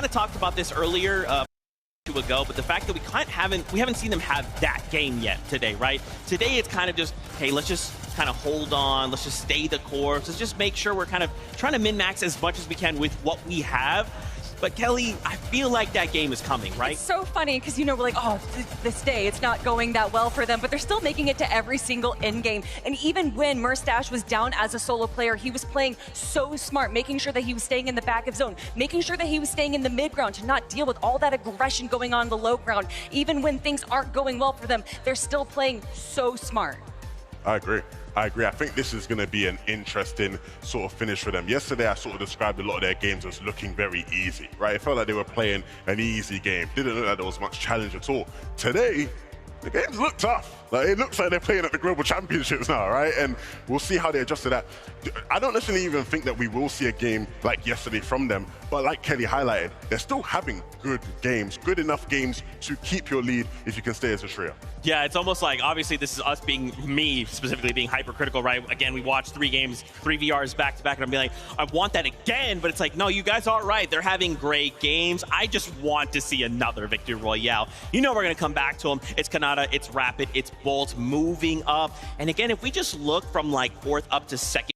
kind of talked about this earlier ago, but the fact that we haven't seen them have that game yet today, right? Today it's kind of just, hey, let's just kind of hold on, let's just stay the course, let's just make sure we're kind of trying to min-max as much as we can with what we have. But Kelly, I feel like that game is coming, right?
It's so funny because, you know, we're like, oh, this day, it's not going that well for them, but they're still making it to every single end game. And even when Murstache was down as a solo player, he was playing so smart, making sure that he was staying in the back of zone, making sure that he was staying in the mid ground to not deal with all that aggression going on in the low ground. Even when things aren't going well for them, they're still playing so smart.
I agree. I think this is going to be an interesting sort of finish for them. Yesterday, I sort of described a lot of their games as looking very easy, right? It felt like they were playing an easy game. Didn't look like there was much challenge at all. Today, the games look tough. Like, it looks like they're playing at the Global Championships now, right? And we'll see how they adjust to that. I don't necessarily even think that we will see a game like yesterday from them, but like Kelly highlighted, they're still having good games, good enough games to keep your lead if you can stay as a trio.
Yeah, it's almost like, obviously, this is us being, me specifically, being hypercritical, right? Again, we watched 3 games, 3 VRs back to back, and I'm being like, I want that again, but it's like, no, you guys are right. They're having great games. I just want to see another Victory Royale. You know we're going to come back to them. It's Kanata, it's Rapid, it's Bolt moving up. And again, if we just look from like 4th up to 2nd